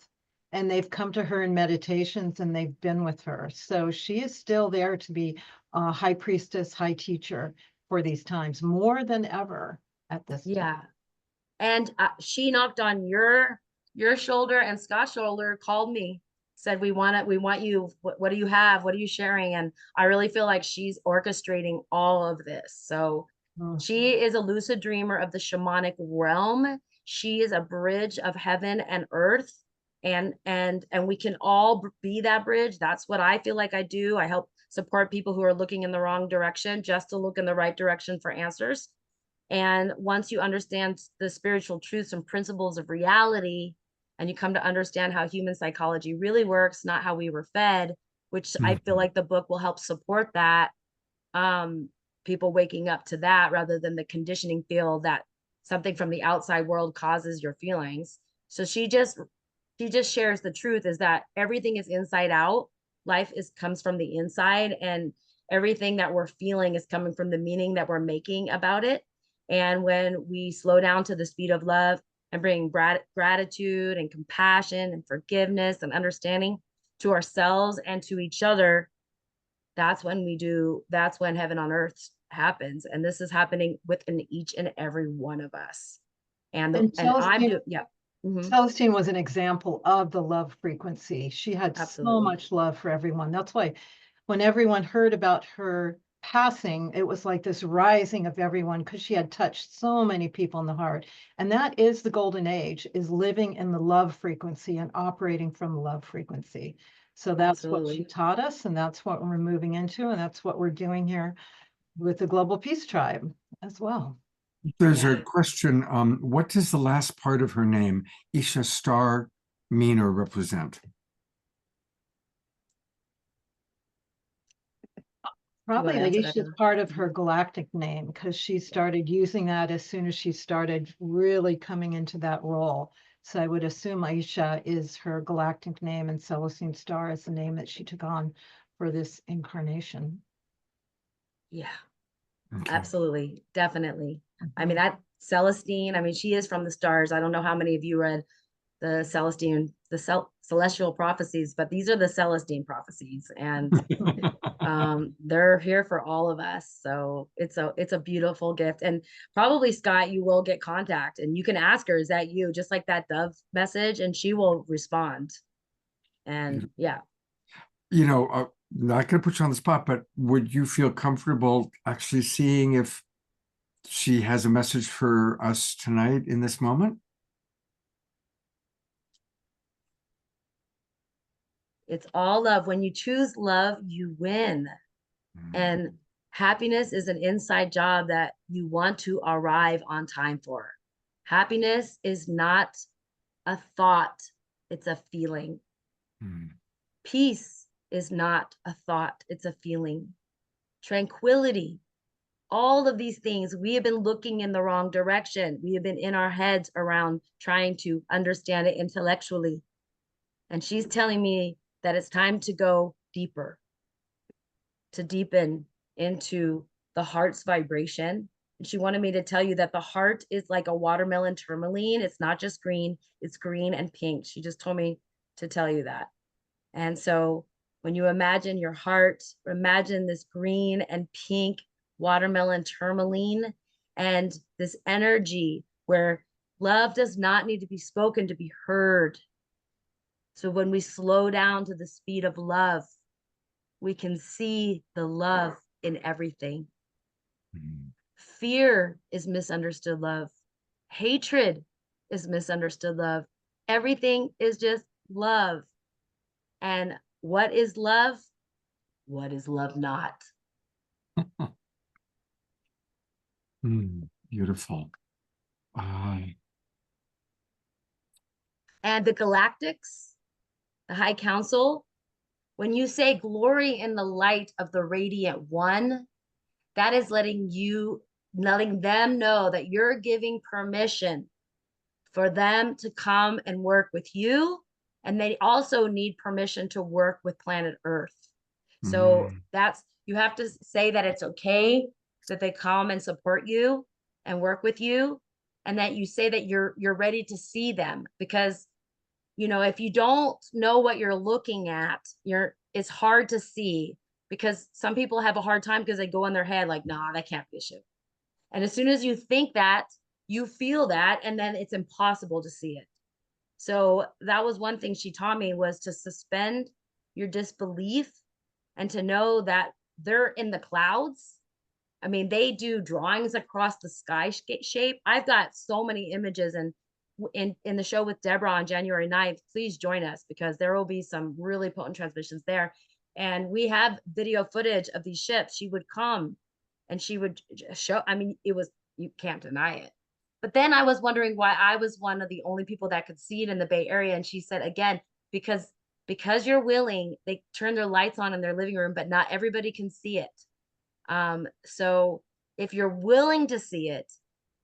And they've come to her in meditations and they've been with her. So she is still there to be a high priestess, high teacher for these times, more than ever at this time. Yeah. And she knocked on your shoulder, and Scott's shoulder, called me, said, we want you, what do you have? What are you sharing? And I really feel like she's orchestrating all of this. So she is a lucid dreamer of the shamanic realm. She is a bridge of heaven and earth. And we can all be that bridge. That's what I feel like I do. I help support people who are looking in the wrong direction, just to look in the right direction for answers. And once you understand the spiritual truths and principles of reality, and you come to understand how human psychology really works, not how we were fed, which I feel like the book will help support that, people waking up to that rather than the conditioning feel that something from the outside world causes your feelings. So she just shares the truth, is that everything is inside out. Life comes from the inside, and everything that we're feeling is coming from the meaning that we're making about it. And when we slow down to the speed of love and bring gratitude and compassion and forgiveness and understanding to ourselves and to each other, that's when heaven on earth happens. And this is happening within each and every one of us. Celestine was an example of the love frequency. She had so much love for everyone. That's why when everyone heard about her passing, it was like this rising of everyone, because she had touched so many people in the heart. And that is the golden age, is living in the love frequency and operating from the love frequency. So that's what she taught us, and that's what we're moving into, and that's what we're doing here with the Global Peace Tribe as well. There's a question. What does the last part of her name, Isha Star, mean or represent? Probably that Isha is part of her galactic name, because she started using that as soon as she started really coming into that role. So I would assume Aisha is her galactic name, and Celestine Star is the name that she took on for this incarnation. Yeah, absolutely. Definitely. I mean, that Celestine, I mean, she is from the stars. I don't know how many of you read the Celestine, celestial prophecies, but these are the Celestine prophecies, and they're here for all of us. So it's a beautiful gift. And probably, Scott, you will get contact, and you can ask her, is that you? Just like that dove message, and she will respond. And yeah. You know, not going to put you on the spot, but would you feel comfortable actually seeing if she has a message for us tonight in this moment? It's all love. When you choose love, you win. And happiness is an inside job that you want to arrive on time for. Happiness is not a thought, it's a feeling. Peace is not a thought, it's a feeling. Tranquility, all of these things, we have been looking in the wrong direction. We have been in our heads around trying to understand it intellectually. And she's telling me that it's time to go deeper, to deepen into the heart's vibration. And she wanted me to tell you that the heart is like a watermelon tourmaline. It's not just green, it's green and pink. She just told me to tell you that. And so when you imagine your heart, imagine this green and pink watermelon tourmaline, and this energy where Love does not need to be spoken to be heard. So when we slow down to the speed of love, we can see the love in everything. Mm. Fear is misunderstood love. Hatred is misunderstood love. Everything is just love. And what is love? What is love not? Beautiful. And the galactics, the high council, when you say glory in the light of the radiant one, that is letting them know that you're giving permission for them to come and work with you. And they also need permission to work with planet Earth. So you have to say that it's okay that they come and support you and work with you, and that you say that you're ready to see them, because if you don't know what you're looking at, it's hard to see, because some people have a hard time because they go in their head like, nah, that can't be a ship. And as soon as you think that, you feel that, and then it's impossible to see it. So that was one thing she taught me, was to suspend your disbelief and to know that they're in the clouds. I mean, they do drawings across the sky shape. I've got so many images, and in the show with Debra on January 9th, please join us, because there will be some really potent transmissions there. And we have video footage of these ships. She would come and she would show, I mean, you can't deny it. But then I was wondering why I was one of the only people that could see it in the Bay Area. And she said, again, because you're willing, they turn their lights on in their living room, but not everybody can see it. So if you're willing to see it,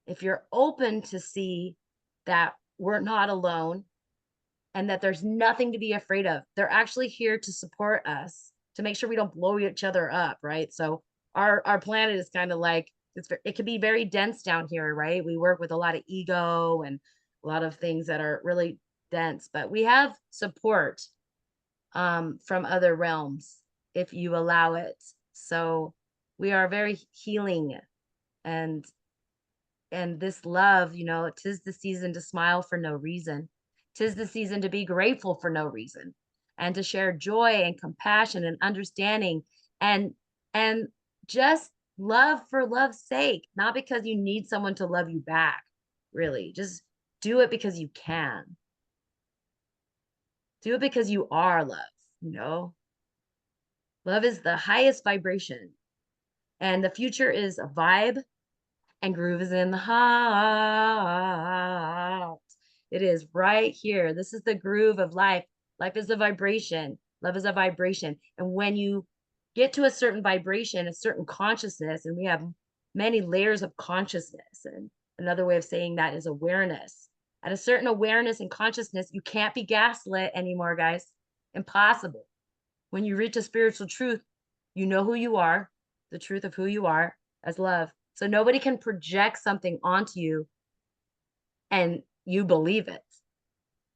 if you're open to see that we're not alone and that there's nothing to be afraid of, they're actually here to support us, to make sure we don't blow each other up, right? So our planet is kind of like, it can be very dense down here, right? We work with a lot of ego and a lot of things that are really dense, but we have support from other realms if you allow it. So we are very healing, and this love, tis the season to smile for no reason. Tis the season to be grateful for no reason, and to share joy and compassion and understanding, and just love for love's sake, not because you need someone to love you back. Really, just do it because you can. Do it because you are love. Love is the highest vibration, and the future is a vibe, and groove is in the heart. It is right here. This is the groove of life. Life is a vibration. Love is a vibration. And when you get to a certain vibration, a certain consciousness, and we have many layers of consciousness, and another way of saying that is awareness. At a certain awareness and consciousness, you can't be gaslit anymore, guys. Impossible. When you reach a spiritual truth, you know who you are, the truth of who you are as love. So nobody can project something onto you and you believe it.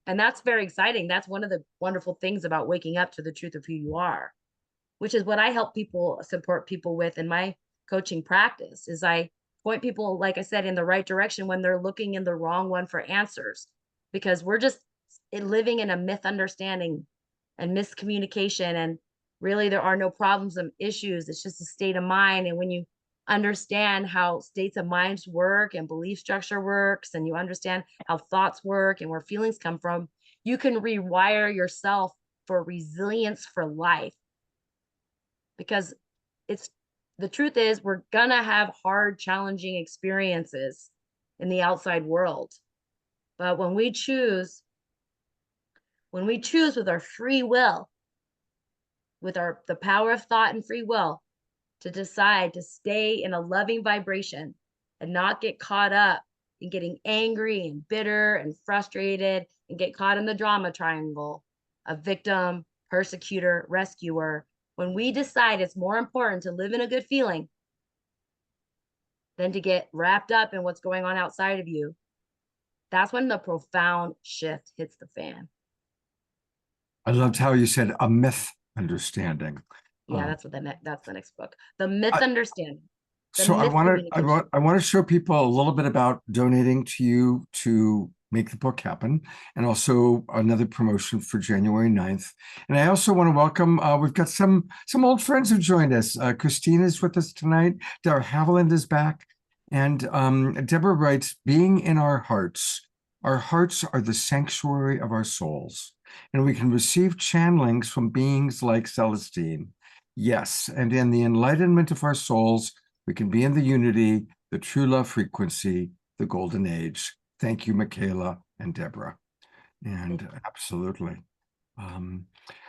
And that's very exciting. That's one of the wonderful things about waking up to the truth of who you are, which is what I help people, support people with in my coaching practice, is I point people, like I said, in the right direction when they're looking in the wrong one for answers, because we're just living in a misunderstanding and miscommunication. And really, there are no problems and issues. It's just a state of mind. And when you understand how states of minds work and belief structure works, and you understand how thoughts work and where feelings come from, you can rewire yourself for resilience for life. Because the truth is, we're gonna have hard, challenging experiences in the outside world. But when we choose with our free will, with the power of thought and free will, to decide to stay in a loving vibration and not get caught up in getting angry and bitter and frustrated and get caught in the drama triangle of victim, persecutor, rescuer. When we decide it's more important to live in a good feeling than to get wrapped up in what's going on outside of you, that's when the profound shift hits the fan. I loved how you said a myth understanding. Yeah, that's the next book. The Myth Understanding. The So miscommunication. I want to show people a little bit about donating to you to make the book happen, and also another promotion for January 9th. And I also want to welcome, we've got some old friends who've joined us. Christine is with us tonight. Dara Haviland is back. And Deborah writes, being in our hearts are the sanctuary of our souls, and we can receive channelings from beings like Celestine. Yes, and in the enlightenment of our souls, we can be in the unity, the true love frequency, the golden age. Thank you, Michaelah and Deborah. And absolutely.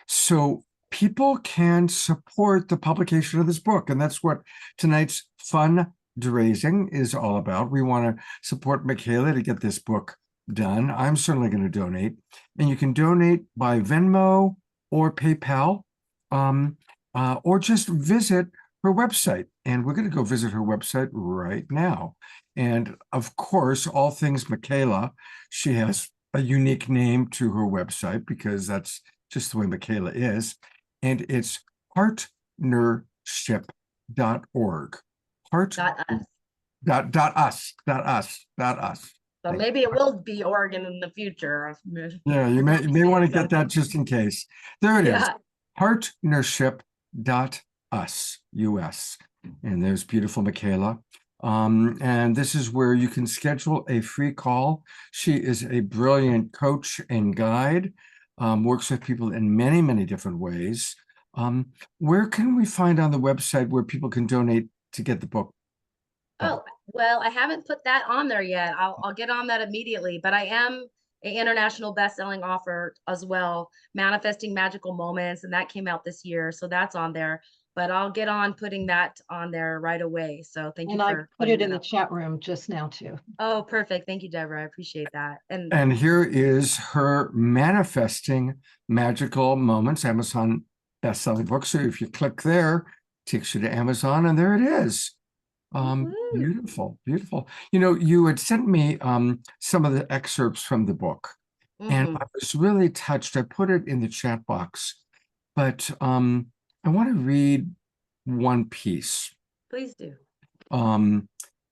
So people can support the publication of this book, and that's what tonight's fundraising is all about. We want to support Michaelah to get this book done. I'm certainly going to donate, and you can donate by Venmo or PayPal, or just visit her website. And we're going to go visit her website right now. And of course, all things Michaelah, she has a unique name to her website because that's just the way Michaelah is. And it's partnership.org. Heart us. So maybe it will be Oregon in the future. Yeah, you may want to get that just in case. There it is. Partnership.us, US. And there's beautiful Michaelah. And this is where you can schedule a free call. She is a brilliant coach and guide, works with people in many, many different ways. Where can we find on the website where people can donate to get the book? Oh, well, I haven't put that on there yet. I'll get on that immediately, but I am an international best-selling author as well, Manifesting Magical Moments, and that came out this year, so that's on there. But I'll get on putting that on there right away. So thank you And I for put putting it in that the up. chat room just now too. Oh, perfect. Thank you, Deborah. I appreciate that. And here is her Manifesting Magical Moments Amazon best-selling book. So if you click there, it takes you to Amazon, and there it is. Beautiful, beautiful. You know, you had sent me some of the excerpts from the book, and I was really touched. I put it in the chat box, but I want to read one piece. Please do.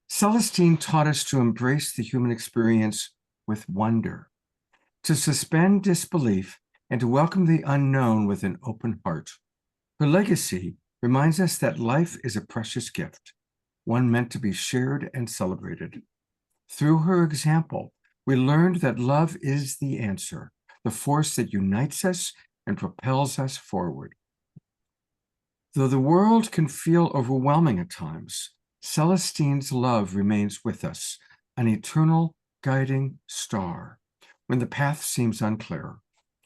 Celestine taught us to embrace the human experience with wonder, to suspend disbelief, and to welcome the unknown with an open heart. Her legacy reminds us that life is a precious gift, one meant to be shared and celebrated. Through her example, we learned that love is the answer, the force that unites us and propels us forward. Though the world can feel overwhelming at times, Celestine's love remains with us, an eternal guiding star. When the path seems unclear,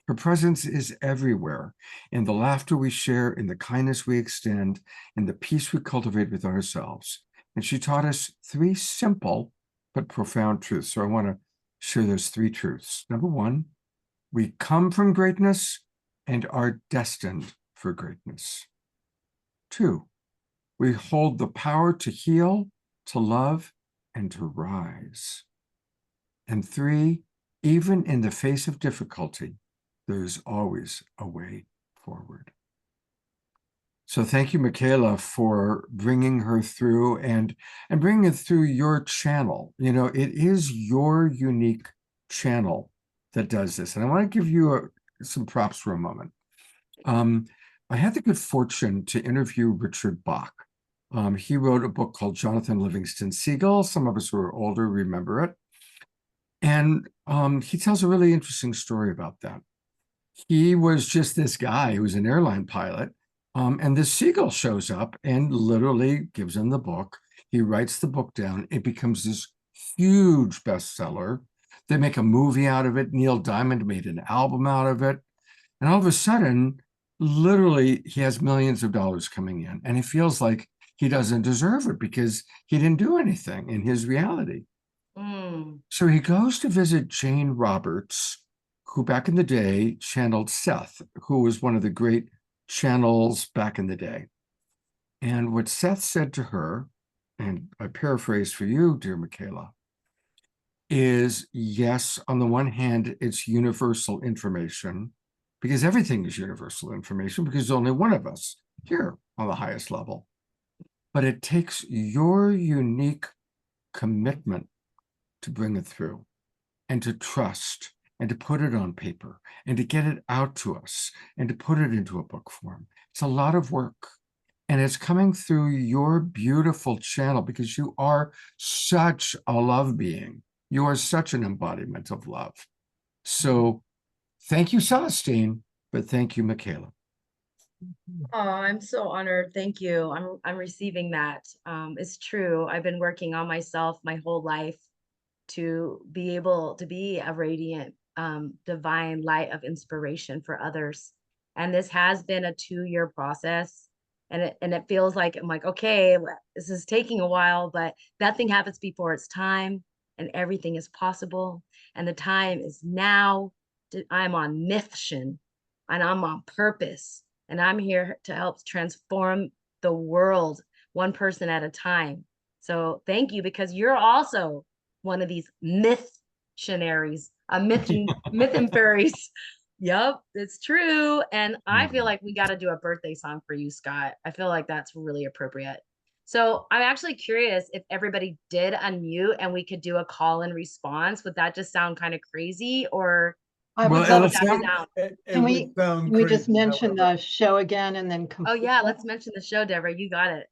her presence is everywhere, in the laughter we share, in the kindness we extend, in the peace we cultivate with ourselves. And she taught us three simple but profound truths. So I want to share those three truths. Number one, we come from greatness and are destined for greatness. Two, we hold the power to heal, to love, and to rise. And three, even in the face of difficulty, there is always a way forward. So thank you, Michaelah, for bringing her through and bringing it through your channel. You know, it is your unique channel that does this. And I want to give you some props for a moment. I had the good fortune to interview Richard Bach. He wrote a book called Jonathan Livingston Seagull. Some of us who are older remember it. And he tells a really interesting story about that. He was just this guy who was an airline pilot. And this seagull shows up and literally gives him the book. He writes the book down. It becomes this huge bestseller. They make a movie out of it. Neil Diamond made an album out of it. And all of a sudden, literally, he has millions of dollars coming in. And he feels like he doesn't deserve it because he didn't do anything in his reality. So he goes to visit Jane Roberts, who back in the day channeled Seth, who was one of the great channels back in the day. And what Seth said to her, and I paraphrase for you, dear Michaelah, is yes, on the one hand, it's universal information, because everything is universal information, because there's only one of us here on the highest level. but it takes your unique commitment to bring it through and to trust and to put it on paper and to get it out to us and to put it into a book form. It's a lot of work. And it's coming through your beautiful channel because you are such a love being. You are such an embodiment of love. So thank you, Celestine, but thank you, Michaelah. Oh, I'm so honored. Thank you. I'm receiving that. It's true. I've been working on myself my whole life to be able to be a radiant, divine light of inspiration for others. And this has been a 2-year process. And it feels like I'm like, okay, this is taking a while, but nothing happens before it's time, and everything is possible. And the time is now. I'm on mission, and I'm on purpose, and I'm here to help transform the world one person at a time. So thank you, because you're also one of these missionaries, myth and fairies. Yep, it's true. And I feel like we got to do a birthday song for you, Scott. I feel like that's really appropriate. So I'm actually curious if everybody did unmute and we could do a call and response. Would that just sound kind of crazy, or I Well, would it'll love sound- to. It Can we, would sound can we just crazy, mention however. the show again and then oh complete yeah, it? let's mention the show, Debra. You got it.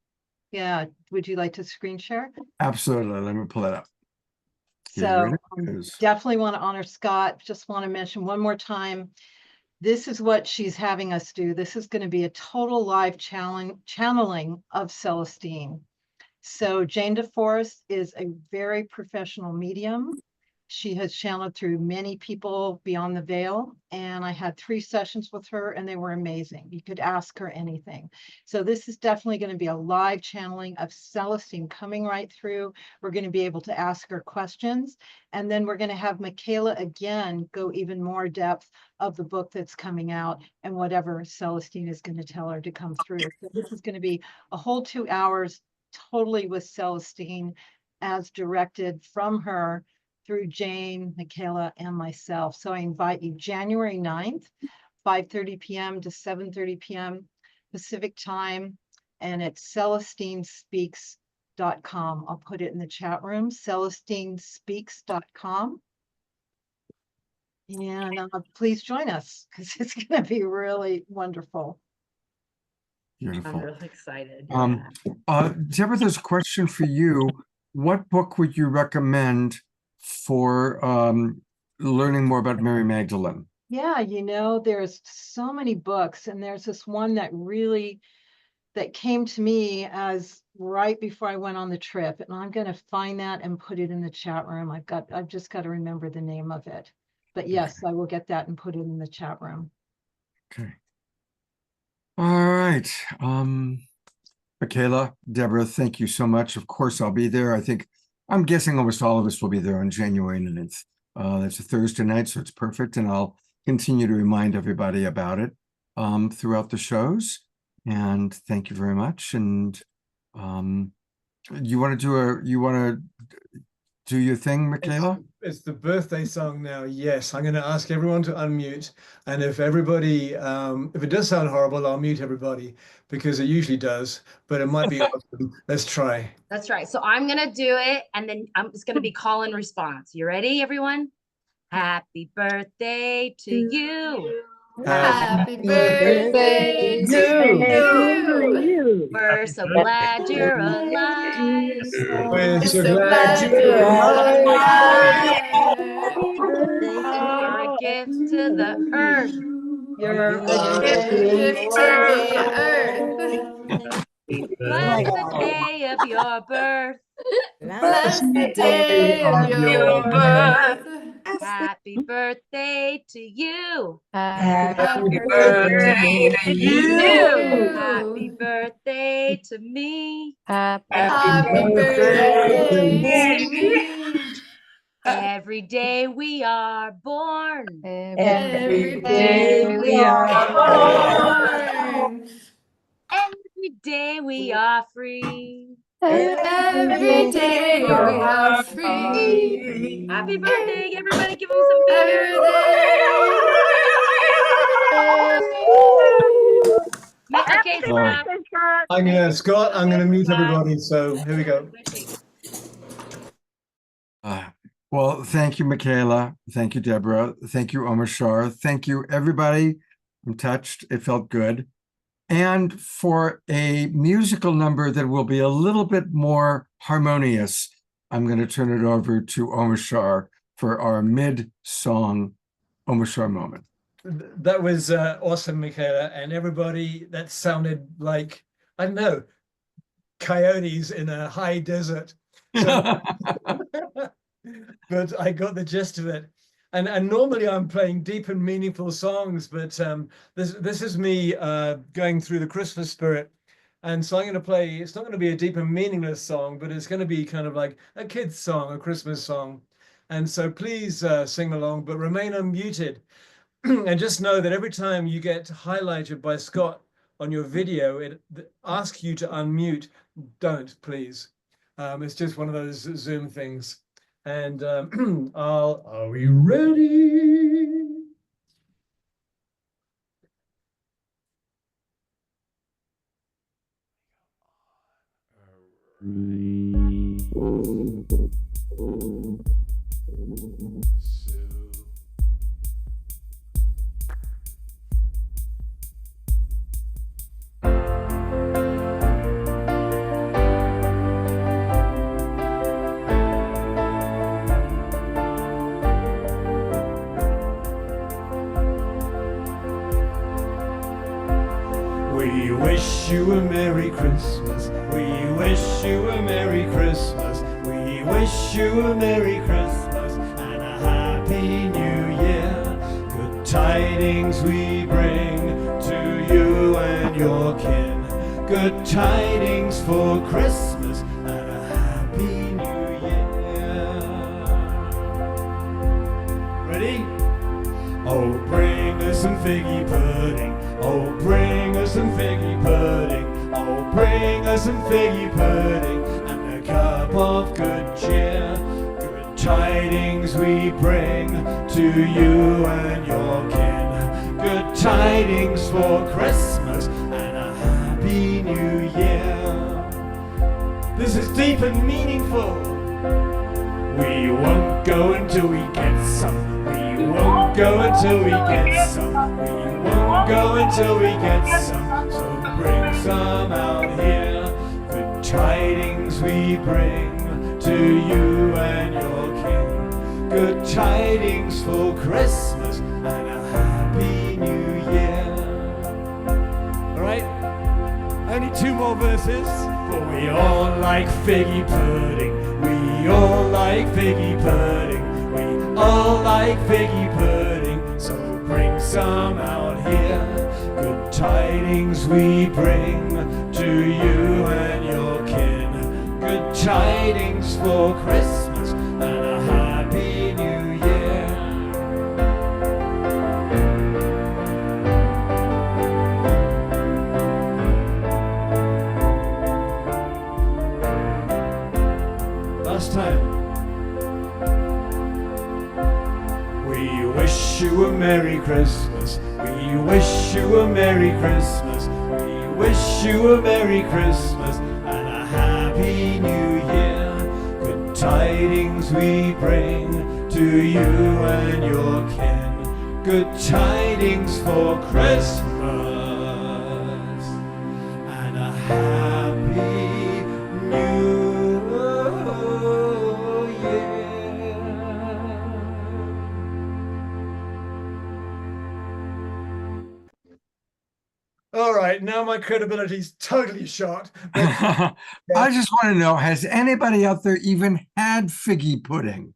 Yeah, would you like to screen share? Absolutely. Let me pull it up. So Here it is. definitely want to honor Scott. Just want to mention one more time. This is what she's having us do. This is going to be a total live channeling of Celestine. So Jane DeForest is a very professional medium. She has channeled through many people beyond the veil, and I had 3 sessions with her and they were amazing. You could ask her anything. So this is definitely going to be a live channeling of Celestine coming right through. We're going to be able to ask her questions, and then we're going to have Michaelah again go even more depth of the book that's coming out and whatever Celestine is going to tell her to come through. So this is going to be a whole 2 hours totally with Celestine as directed from her through Jane, Michaelah, and myself. So I invite you January 9th, 5:30 p.m. to 7:30 p.m. Pacific time, and it's celestinespeaks.com. I'll put it in the chat room, celestinespeaks.com. And please join us because it's going to be really wonderful. I'm Beautiful. really excited. Deborah, there's a question for you. What book would you recommend for learning more about Mary Magdalene? Yeah, there's so many books, and there's this one that came to me as right before I went on the trip, and I'm going to find that and put it in the chat room. I've just got to remember the name of it. But yes, I will get that and put it in the chat room. Okay. All right. Michaelah, Deborah, thank you so much. Of course, I'll be there. I'm guessing almost all of us will be there on January 9th. That's a Thursday night, so it's perfect. And I'll continue to remind everybody about it throughout the shows. And thank you very much. And you want to do your thing, Michaelah? It's the birthday song now. Yes, I'm going to ask everyone to unmute. And if everybody, if it does sound horrible, I'll mute everybody because it usually does, but it might be awesome. Let's try. That's right. So I'm going to do it, and then it's going to be call and response. You ready, everyone? Happy birthday to you. Happy birthday to you. We're so glad you're alive. We're so So glad glad you're you're alive. You're a gift to the earth. You're A gift to the earth. Bless the day of your birth. Bless the day of your birth. Happy birthday to you. Happy birthday to you. Happy birthday to me. Happy birthday to me. Every day we are born. Every day we are born. Every day we are free. Every day we are free. Happy birthday, everybody. Give them some Happy fingers. birthday. Okay, Scott. Scott, I'm gonna mute everybody. So here we go. Well, thank you, Michaelah. Thank you, Debra. Thank you, Omar Shar. Thank you, everybody. I'm touched. It felt good. And for a musical number that will be a little bit more harmonious, I'm going to turn it over to Omar Shar for our mid-song Omar Shar moment. That was awesome, Michaelah, and everybody. That sounded like, I don't know, coyotes in a high desert. So, but I got the gist of it. And normally I'm playing deep and meaningful songs, but this is me going through the Christmas spirit. And so I'm going to play, it's not going to be a deep and meaningless song, but it's going to be kind of like a kid's song, a Christmas song. And so please sing along, but remain unmuted. And just know that every time you get highlighted by Scott on your video, it asks you to unmute. Don't, please. It's just one of those Zoom things. And are we ready? We wish you a Merry Christmas. We wish you a Merry Christmas. We wish you a Merry Christmas and a Happy New Year. Good tidings we bring to you and your kin. Good tidings for Christmas and a Happy New Year. Ready? Oh, bring us some figgy pudding. Oh, bring us some figgy pudding. Oh, bring us some figgy pudding and a cup of good cheer. Good tidings we bring to you and your kin. Good tidings for Christmas and a Happy New Year. This is deep and meaningful. We won't go until we get some. We won't go until we get some. We won't go until we get some. So bring some out here. Good tidings we bring to you and your king. Good tidings for Christmas and a Happy New Year. All right, only 2 more verses. But we all like figgy pudding. We all like figgy pudding. We all like figgy pudding, so bring some out here. Good tidings we bring to you and your kin. Good tidings for Christmas and a Happy New Year. Last time. We wish you a Merry Christmas. We wish you a Merry Christmas. We wish you a Merry Christmas and a Happy New Year. Good tidings we bring to you and your kin. Good tidings for Christmas and a Happy New Year. All right, now my credibility's totally shot. I just want to know, has anybody out there even had figgy pudding?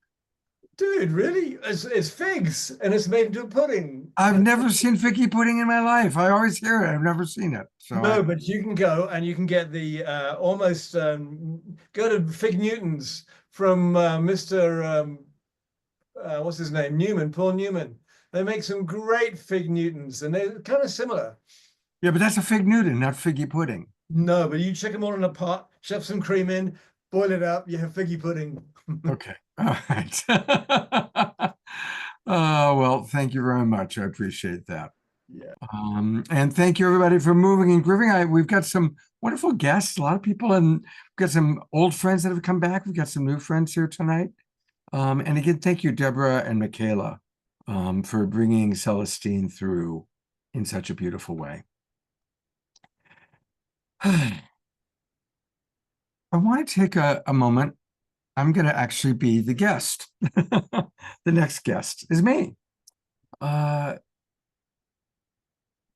Dude, really? It's figs and it's made into a pudding. I've never seen figgy pudding in my life. I always hear it. I've never seen it. So No, but you can go and you can get the almost go to Fig Newton's from Mr. What's his name? Newman, Paul Newman. They make some great Fig Newtons and they're kind of similar. yeah, but that's a fig Newton, not figgy pudding. No, but you check them all in a pot, shove some cream in, boil it up, you have figgy pudding. Okay. All right. Oh, well, thank you very much. I appreciate that. Yeah. And thank you everybody for moving and grooving. We've got some wonderful guests, a lot of people, and we've got some old friends that have come back. We've got some new friends here tonight. And again, thank you, Debra and Michaelah, for bringing Celestine through in such a beautiful way. I want to take a moment. I'm going to actually be the guest. The next guest is me.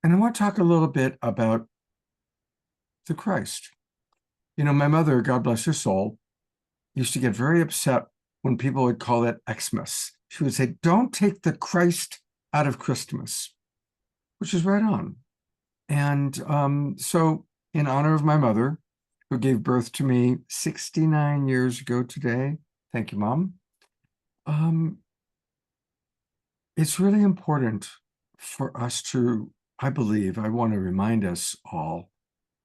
And I want to talk a little bit about the Christ. You know, my mother, God bless her soul, used to get very upset when people would call it Xmas. She would say, don't take the Christ out of Christmas, which is right on. And so in honor of my mother, who gave birth to me 69 years ago today, thank you, Mom, it's really important for us to, I want to remind us all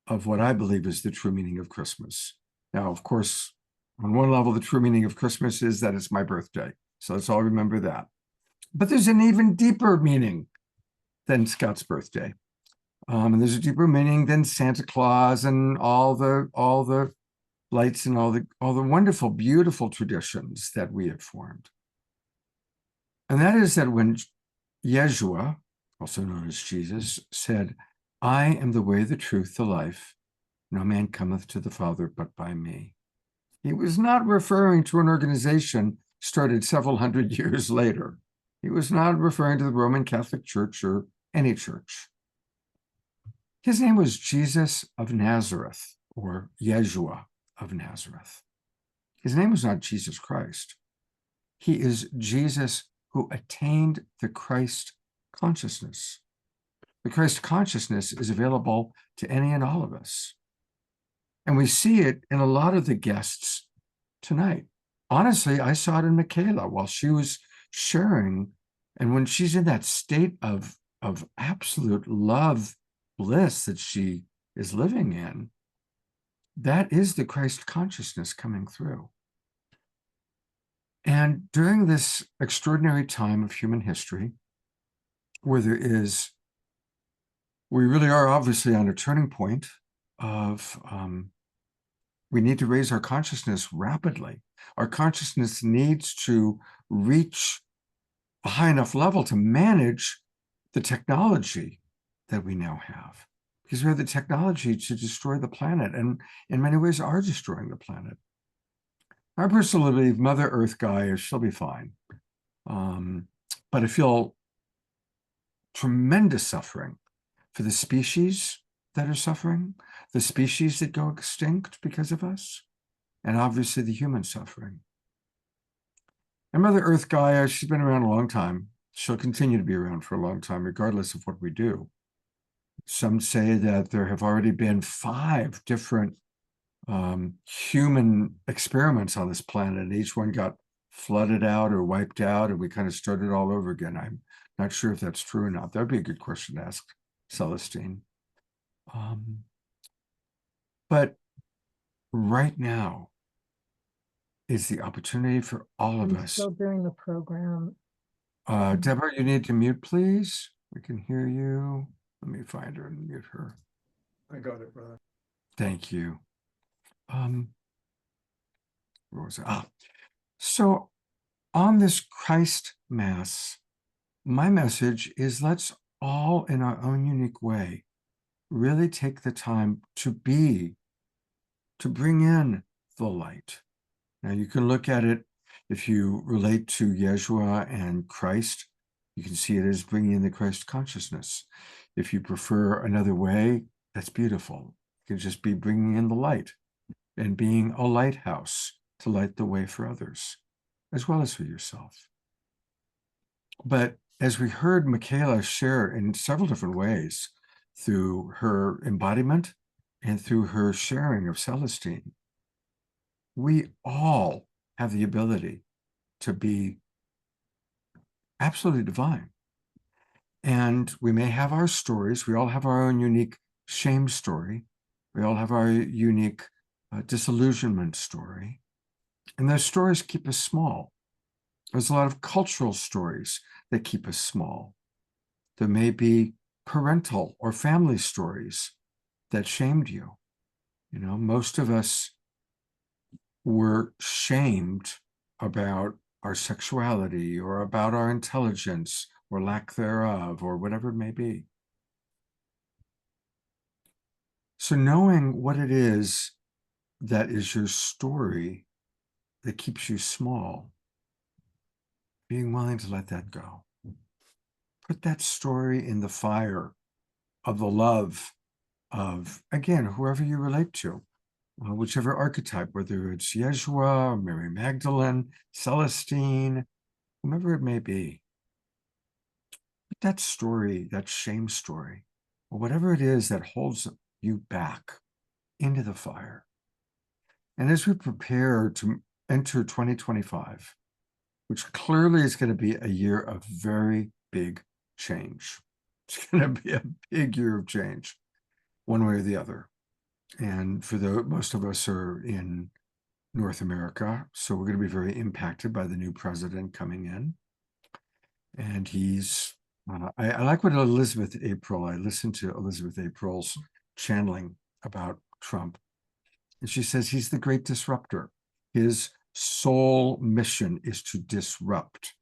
of what I believe is the true meaning of Christmas. Now, of course, on one level, the true meaning of Christmas is that it's my birthday. So let's all remember that. But there's an even deeper meaning than Scott's birthday. And there's a deeper meaning than Santa Claus and all the lights and all the wonderful, beautiful traditions that we have formed. And that is that when Yeshua, also known as Jesus, said, I am the way, the truth, the life. No man cometh to the Father but by me. He was not referring to an organization started several hundred years later. He was not referring to the Roman Catholic Church or any church. His name was Jesus of Nazareth, or Yeshua of Nazareth. His name was not Jesus Christ. He is Jesus who attained the Christ consciousness. The Christ consciousness is available to any and all of us. And we see it in a lot of the guests tonight. Honestly, I saw it in Michaelah while she was sharing. And when she's in that state of absolute love, bliss that she is living in, that is the Christ consciousness coming through. And during this extraordinary time of human history, where we really are obviously on a turning point of, we need to raise our consciousness rapidly. Our consciousness needs to reach a high enough level to manage the technology that we now have, because we have the technology to destroy the planet, and in many ways are destroying the planet. I personally believe Mother Earth Gaia, she'll be fine. But I feel tremendous suffering for the species that are suffering, the species that go extinct because of us, and obviously the human suffering. And Mother Earth Gaia, she's been around a long time. She'll continue to be around for a long time, regardless of what we do. Some say that there have already been 5 different human experiments on this planet, and each one got flooded out or wiped out, and we kind of started all over again. I'm not sure if that's true or not. That'd be a good question to ask Celestine. But right now is the opportunity for all of us. Still doing the program. Debra, you need to mute, please. We can hear you. Let me find her and mute her. I got it, brother. Thank you. Where was it? So on this Christ Mass, my message is, let's all in our own unique way really take the time to bring in the light. Now you can look at it, if you relate to Yeshua and Christ, you can see it as bringing in the Christ consciousness. If you prefer another way, that's beautiful. It can just be bringing in the light and being a lighthouse to light the way for others, as well as for yourself. But as we heard Michaelah share in several different ways, through her embodiment and through her sharing of Celestine, we all have the ability to be absolutely divine. And we may have our stories. We all have our own unique shame story. We all have our unique disillusionment story. And those stories keep us small. There's a lot of cultural stories that keep us small. There may be parental or family stories that shamed you. You know, most of us were shamed about our sexuality or about our intelligence or lack thereof or whatever it may be. So knowing what it is that is your story that keeps you small, being willing to let that go. Put that story in the fire of the love of, again, whoever you relate to, whichever archetype, whether it's Yeshua, Mary Magdalene, Celestine, whomever it may be. Put that story, that shame story, or whatever it is that holds you back into the fire. And as we prepare to enter 2025, which clearly is going to be a year of very big change. It's going to be a big year of change, one way or the other. And for most of us are in North America, so we're going to be very impacted by the new president coming in. And he's, I like what Elizabeth April, I listened to Elizabeth April's channeling about Trump. And she says he's the great disruptor. His sole mission is to disrupt.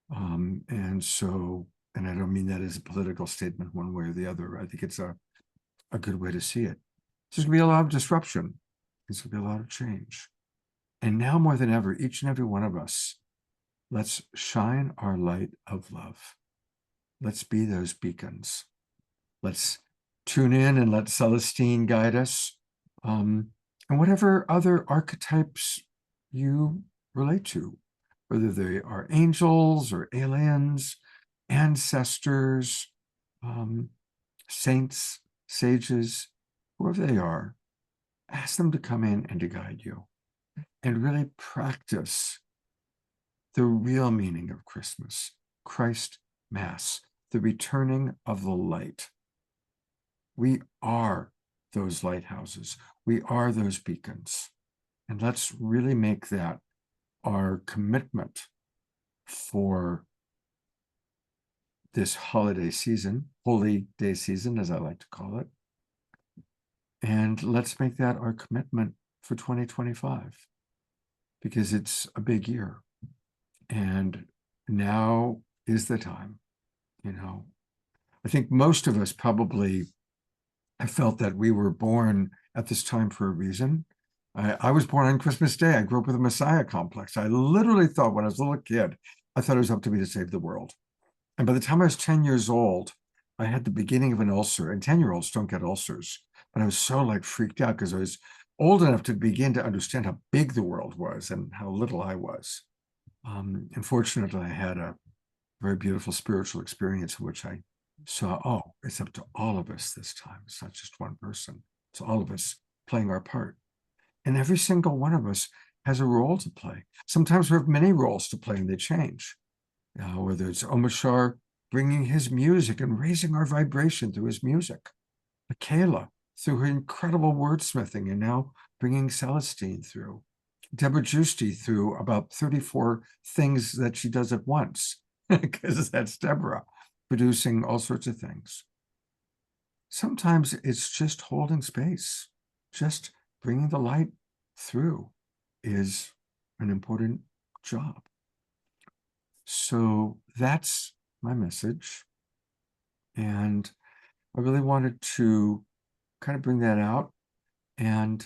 And so, and I don't mean that as a political statement one way or the other. I think it's a good way to see it. There's going to be a lot of disruption. There's going to be a lot of change. And now more than ever, each and every one of us, let's shine our light of love. Let's be those beacons. Let's tune in and let Celestine guide us. And whatever other archetypes you relate to, whether they are angels or aliens, ancestors, saints, sages, whoever they are, ask them to come in and to guide you and really practice the real meaning of Christmas, Christ Mass, the returning of the light. We are those lighthouses. We are those beacons. And let's really make that our commitment for this holiday season, holy day season, as I like to call it. And let's make that our commitment for 2025, because it's a big year. And now is the time, you know. I think most of us probably have felt that we were born at this time for a reason. I was born on Christmas Day. I grew up with a Messiah complex. I literally thought when I was a little kid, I thought it was up to me to save the world. And by the time I was 10 years old, I had the beginning of an ulcer, and 10-year-olds don't get ulcers. But I was so freaked out because I was old enough to begin to understand how big the world was and how little I was. Unfortunately, I had a very beautiful spiritual experience in which I saw, oh, it's up to all of us this time. It's not just one person. It's all of us playing our part. And every single one of us has a role to play. Sometimes we have many roles to play and they change. Whether it's Omashar bringing his music and raising our vibration through his music. Michaelah through her incredible wordsmithing and now bringing Celestine through. Debra Giusti through about 34 things that she does at once, because that's Debra, producing all sorts of things. Sometimes it's just holding space, just bringing the light through is an important job. So that's my message. And I really wanted to kind of bring that out. And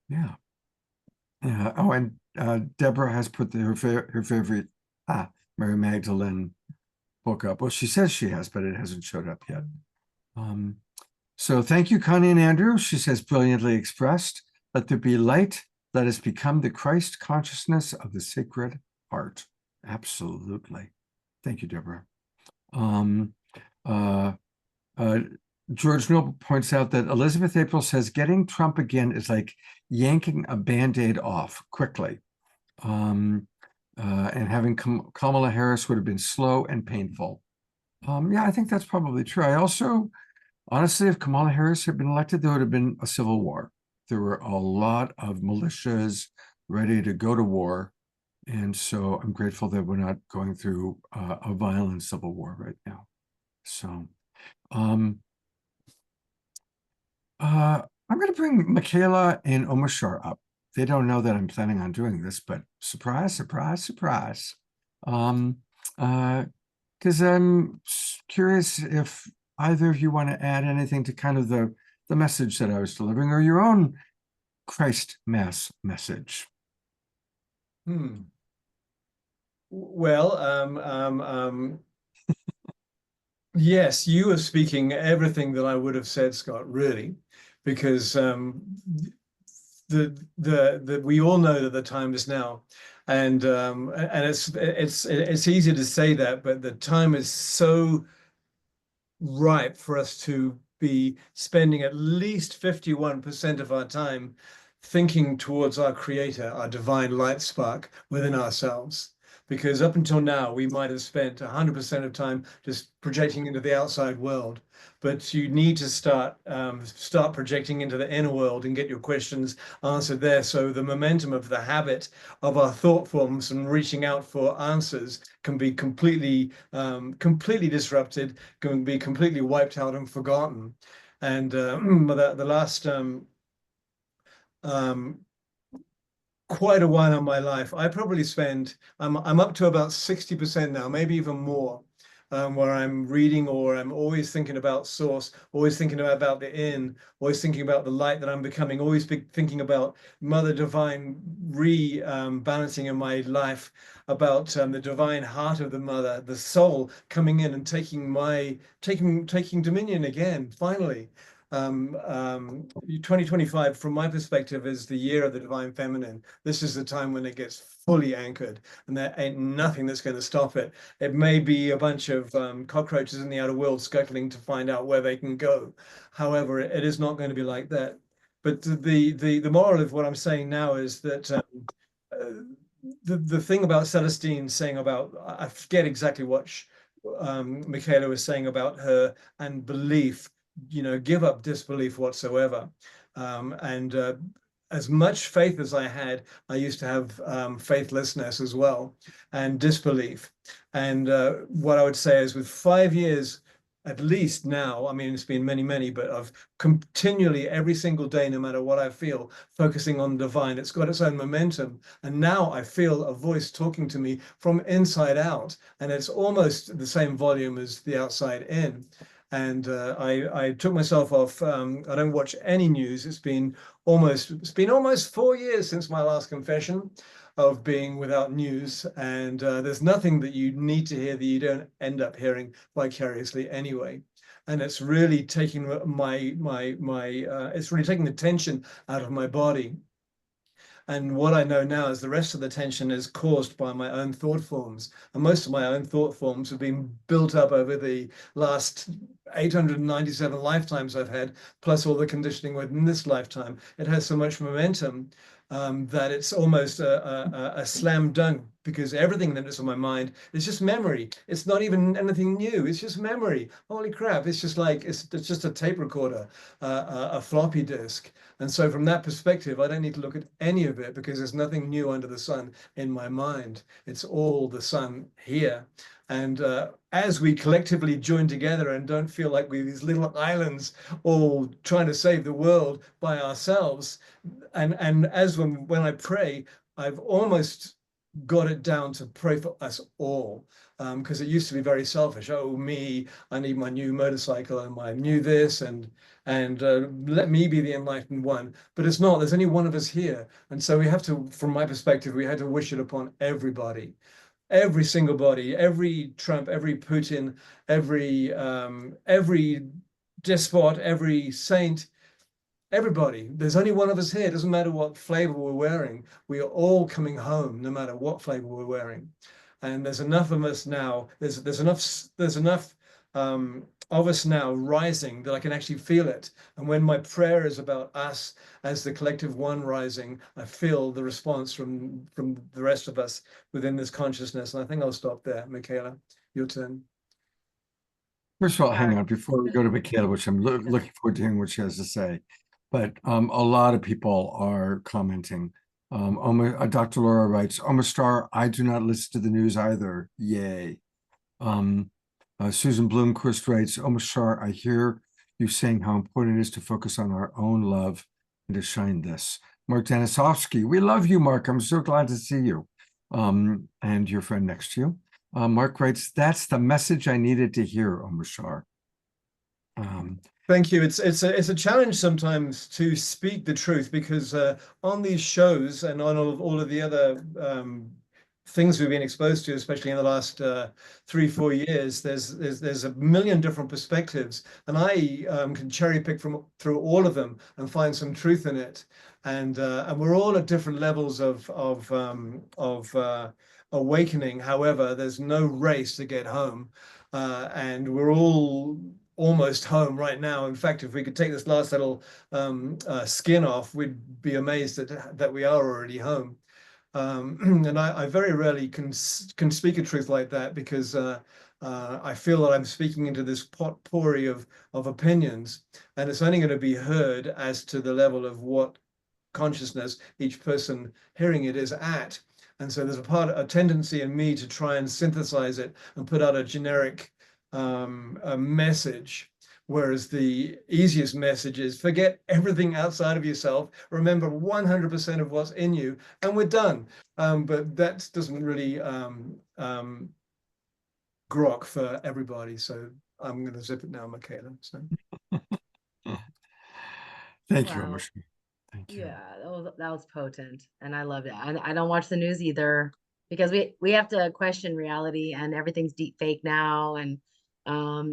yeah. Oh, and Debra has put her favorite Mary Magdalene book up. Well, she says she has, but it hasn't showed up yet. So thank you, Connie and Andrew. She says, brilliantly expressed. Let there be light. Let us become the Christ consciousness of the Sacred Heart. Absolutely. Thank you, Debra. George Noble points out that Elizabeth April says getting Trump again is like yanking a Band-Aid off quickly. And having Kamala Harris would have been slow and painful. Yeah, I think that's probably true. I also, honestly, if Kamala Harris had been elected, there would have been a civil war. There were a lot of militias ready to go to war. And so I'm grateful that we're not going through a violent civil war right now. So Um, I'm going to bring Michaelah and Omashar up. They don't know that I'm planning on doing this, but surprise, surprise, surprise. Because I'm curious if either of you want to add anything to kind of the message that I was delivering, or your own Christ Mass message. Well, yes, you were speaking everything that I would have said, Scott, really, because we all know that the time is now, and it's easy to say that, but the time is so ripe for us to be spending at least 51% of our time thinking towards our creator, our divine light spark within ourselves. Because up until now, we might have spent 100% of time just projecting into the outside world. But you need to start projecting into the inner world and get your questions answered there. So the momentum of the habit of our thought forms and reaching out for answers can be completely disrupted, can be completely wiped out and forgotten. And the last quite a while in my life, I probably spend, I'm up to about 60% now, maybe even more, where I'm reading, or I'm always thinking about source, always thinking about the in, always thinking about the light that I'm becoming, always thinking about Mother Divine balancing in my life, about the divine heart of the mother, the soul coming in and taking dominion again, finally. 2025, from my perspective, is the year of the divine feminine. This is the time when it gets fully anchored, and there ain't nothing that's going to stop it. It may be a bunch of cockroaches in the outer world scuttling to find out where they can go. However, it is not going to be like that. But the moral of what I'm saying now is that the thing about Celestine saying about, I forget exactly what Michaelah was saying about her and belief, give up disbelief whatsoever. As much faith as I had, I used to have faithlessness as well, and disbelief. And what I would say is, with 5 years at least now, I mean, it's been many, but of continually every single day, no matter what I feel, focusing on the divine, it's got its own momentum. And now I feel a voice talking to me from inside out, and it's almost the same volume as the outside in. And I took myself off. I don't watch any news. It's been almost 4 years since my last confession of being without news. And there's nothing that you need to hear that you don't end up hearing vicariously anyway. And it's really taking it's really taking the tension out of my body. And what I know now is the rest of the tension is caused by my own thought forms. And most of my own thought forms have been built up over the last 897 lifetimes I've had, plus all the conditioning within this lifetime. It has so much momentum that it's almost a slam dunk, because everything that is on my mind is just memory. It's not even anything new. It's just memory. Holy crap. It's just like, it's just a tape recorder, a floppy disk. And so from that perspective, I don't need to look at any of it, because there's nothing new under the sun in my mind. It's all the sun here. And as we collectively join together and don't feel like we're these little islands all trying to save the world by ourselves, and as when I pray, I've almost got it down to pray for us all, because it used to be very selfish. Oh, me, I need my new motorcycle and my new this, and let me be the enlightened one. But it's not. There's only one of us here, and so we have to, from my perspective, we had to wish it upon everybody. Every single body, every Trump, every Putin, every despot, every saint, everybody. There's only one of us here. It doesn't matter what flavor we're wearing. We are all coming home, no matter what flavor we're wearing. And there's enough of us now. There's enough of us now rising that I can actually feel it. And when my prayer is about us as the collective one rising, I feel the response from the rest of us within this consciousness. And I think I'll stop there. Michaelah, your turn. First of all, hang on, before we go to Michaelah, which I'm looking forward to hearing what she has to say. But a lot of people are commenting. Dr. Laura writes, Star, I do not listen to the news either. Yay. Susan Bloomquist writes, "Oh, Mashar, I hear you saying how important it is to focus on our own love and to shine this." Mark Danisovsky, we love you, Mark. I'm so glad to see you. And your friend next to you. Mark writes, "That's the message I needed to hear, oh, Mashar." Thank you. It's a challenge sometimes to speak the truth, because on these shows and on all of the other things we've been exposed to, especially in the last 3-4 years, there's a million different perspectives, and I can cherry pick through all of them and find some truth in it. And we're all at different levels of awakening. However, there's no race to get home, and we're all almost home right now. In fact, if we could take this last little skin off, we'd be amazed that we are already home. And I very rarely can speak a truth like that, because I feel that I'm speaking into this potpourri of opinions, and it's only going to be heard as to the level of what consciousness each person hearing it is at. And so there's a tendency in me to try and synthesize it and put out a generic a message, whereas the easiest message is forget everything outside of yourself, remember 100% of what's in you, and we're done. But that doesn't really grok for everybody, so I'm going to zip it now, Michaelah. So Thank you, Wow. Mashar. Thank you. Yeah, that was potent, and I love it. I don't watch the news either, because we have to question reality, and everything's deep fake now. And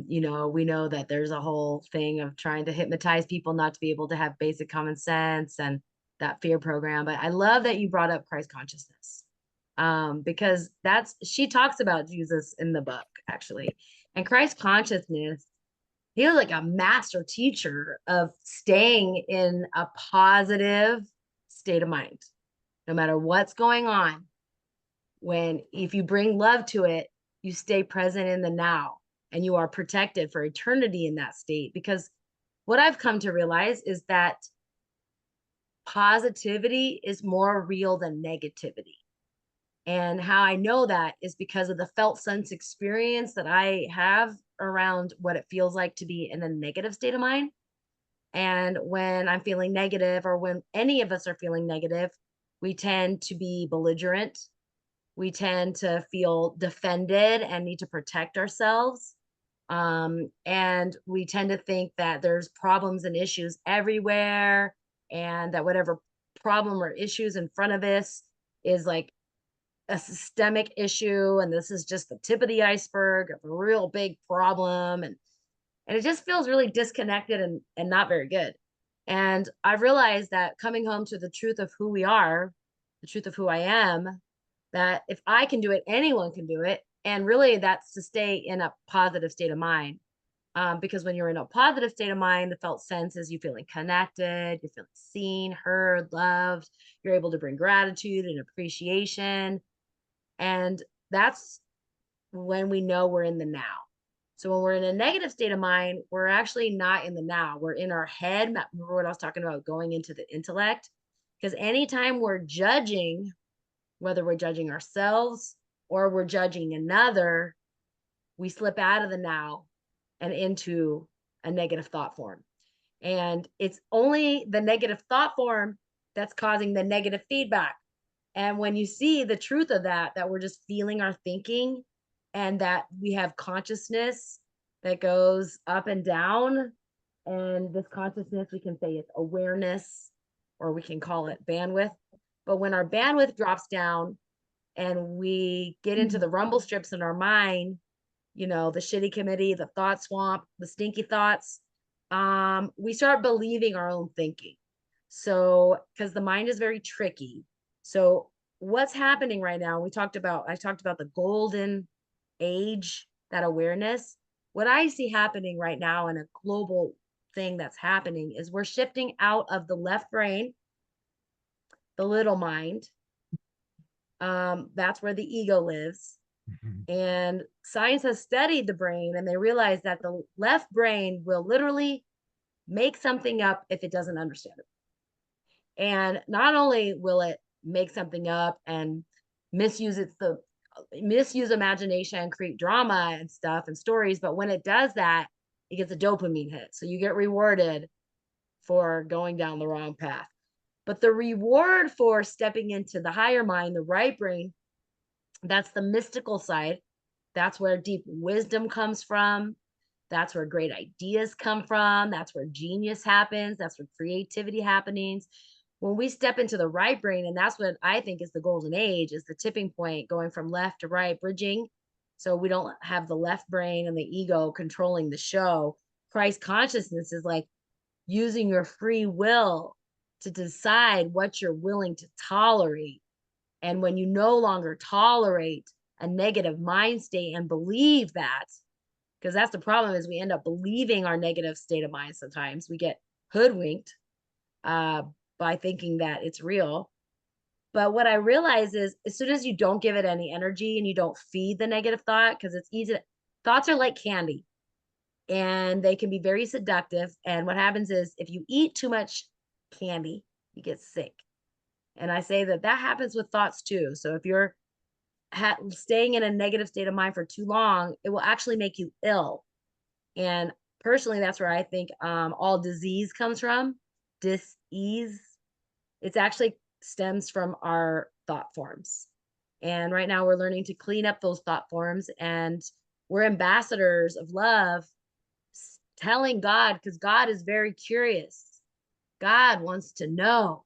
you know, we know that there's a whole thing of trying to hypnotize people not to be able to have basic common sense, and that fear program. But I love that you brought up Christ consciousness, because she talks about Jesus in the book, actually. And Christ consciousness, he was like a master teacher of staying in a positive state of mind, no matter what's going on. If you bring love to it, you stay present in the now, and you are protected for eternity in that state. Because what I've come to realize is that positivity is more real than negativity. And how I know that is because of the felt sense experience that I have around what it feels like to be in a negative state of mind. And when I'm feeling negative, or when any of us are feeling negative, we tend to be belligerent. We tend to feel defended and need to protect ourselves. And we tend to think that there's problems and issues everywhere, and that whatever problem or issues in front of us is like a systemic issue, and this is just the tip of the iceberg of a real big problem. And it just feels really disconnected and not very good. And I've realized that coming home to the truth of who we are, the truth of who I am, that if I can do it, anyone can do it. And really, that's to stay in a positive state of mind. Because when you're in a positive state of mind, the felt sense is you feeling connected, you're feeling seen, heard, loved. You're able to bring gratitude and appreciation. And that's when we know we're in the now. So when we're in a negative state of mind, we're actually not in the now. We're in our head. Remember what I was talking about, going into the intellect? Because anytime we're judging, whether we're judging ourselves or we're judging another, we slip out of the now and into a negative thought form. And it's only the negative thought form that's causing the negative feedback. And when you see the truth of that we're just feeling our thinking, and that we have consciousness that goes up and down, and this consciousness, we can say it's awareness, or we can call it bandwidth. But when our bandwidth drops down and we get into the rumble strips in our mind, you know, the shitty committee, the thought swamp, the stinky thoughts, we start believing our own thinking. So, because the mind is very tricky. So what's happening right now, I talked about the golden age, that awareness. What I see happening right now in a global thing that's happening is we're shifting out of the left brain, the little mind. That's where the ego lives. And science has studied the brain, and they realize that the left brain will literally make something up if it doesn't understand it. And not only will it make something up and misuse misuse imagination, create drama and stuff and stories. But when it does that, it gets a dopamine hit. So you get rewarded for going down the wrong path. But the reward for stepping into the higher mind, the right brain, that's the mystical side. That's where deep wisdom comes from. That's where great ideas come from. That's where genius happens. That's where creativity happens. When we step into the right brain, and that's what I think is the golden age, is the tipping point, going from left to right, bridging. So we don't have the left brain and the ego controlling the show. Christ consciousness is like using your free will to decide what you're willing to tolerate. And when you no longer tolerate a negative mind state and believe that, because that's the problem, is we end up believing our negative state of mind. Sometimes we get hoodwinked by thinking that it's real. But what I realize is, as soon as you don't give it any energy and you don't feed the negative thought, because it's easy, thoughts are like candy and they can be very seductive. And what happens is, if you eat too much candy, you get sick. And I say that happens with thoughts too. So if you're staying in a negative state of mind for too long, it will actually make you ill. And personally, that's where I think all disease comes from. Dis-ease. It's actually stems from our thought forms. And right now we're learning to clean up those thought forms, and we're ambassadors of love, telling God, because God is very curious. God wants to know,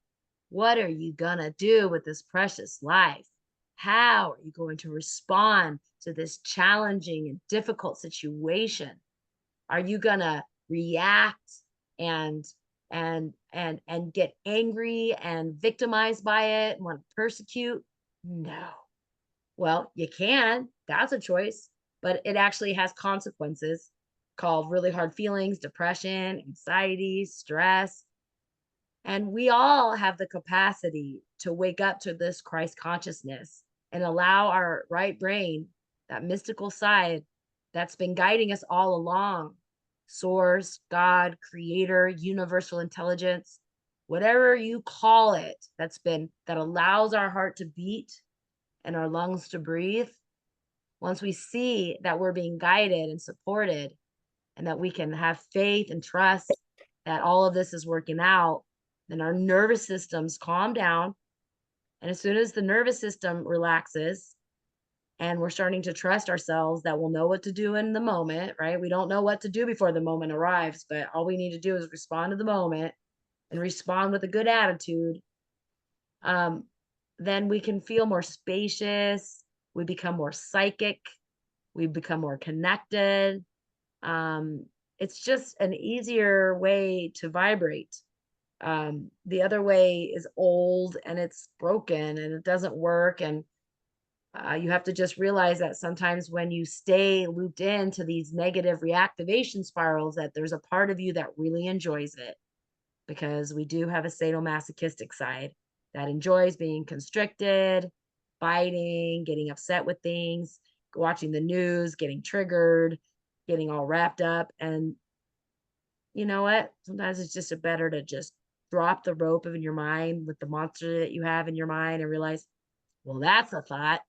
what are you gonna do with this precious life? How are you going to respond to this challenging and difficult situation? Are you gonna react and get angry and victimized by it and want to persecute? No. Well, you can. That's a choice, but it actually has consequences called really hard feelings, depression, anxiety, stress. And we all have the capacity to wake up to this Christ consciousness and allow our right brain, that mystical side that's been guiding us all along, source, God, creator, universal intelligence, whatever you call it, that allows our heart to beat and our lungs to breathe. Once we see that we're being guided and supported, and that we can have faith and trust that all of this is working out, then our nervous systems calm down. And as soon as the nervous system relaxes and we're starting to trust ourselves that we'll know what to do in the moment, right? We don't know what to do before the moment arrives, but all we need to do is respond to the moment and respond with a good attitude. Then we can feel more spacious. We become more psychic. We become more connected. It's just an easier way to vibrate. The other way is old and it's broken and it doesn't work. And you have to just realize that sometimes when you stay looped into these negative reactivation spirals, that there's a part of you that really enjoys it, because we do have a sadomasochistic side that enjoys being constricted, fighting, getting upset with things, watching the news, getting triggered, getting all wrapped up. And you know what? Sometimes it's just better to just drop the rope in your mind with the monster that you have in your mind and realize, well, that's a thought.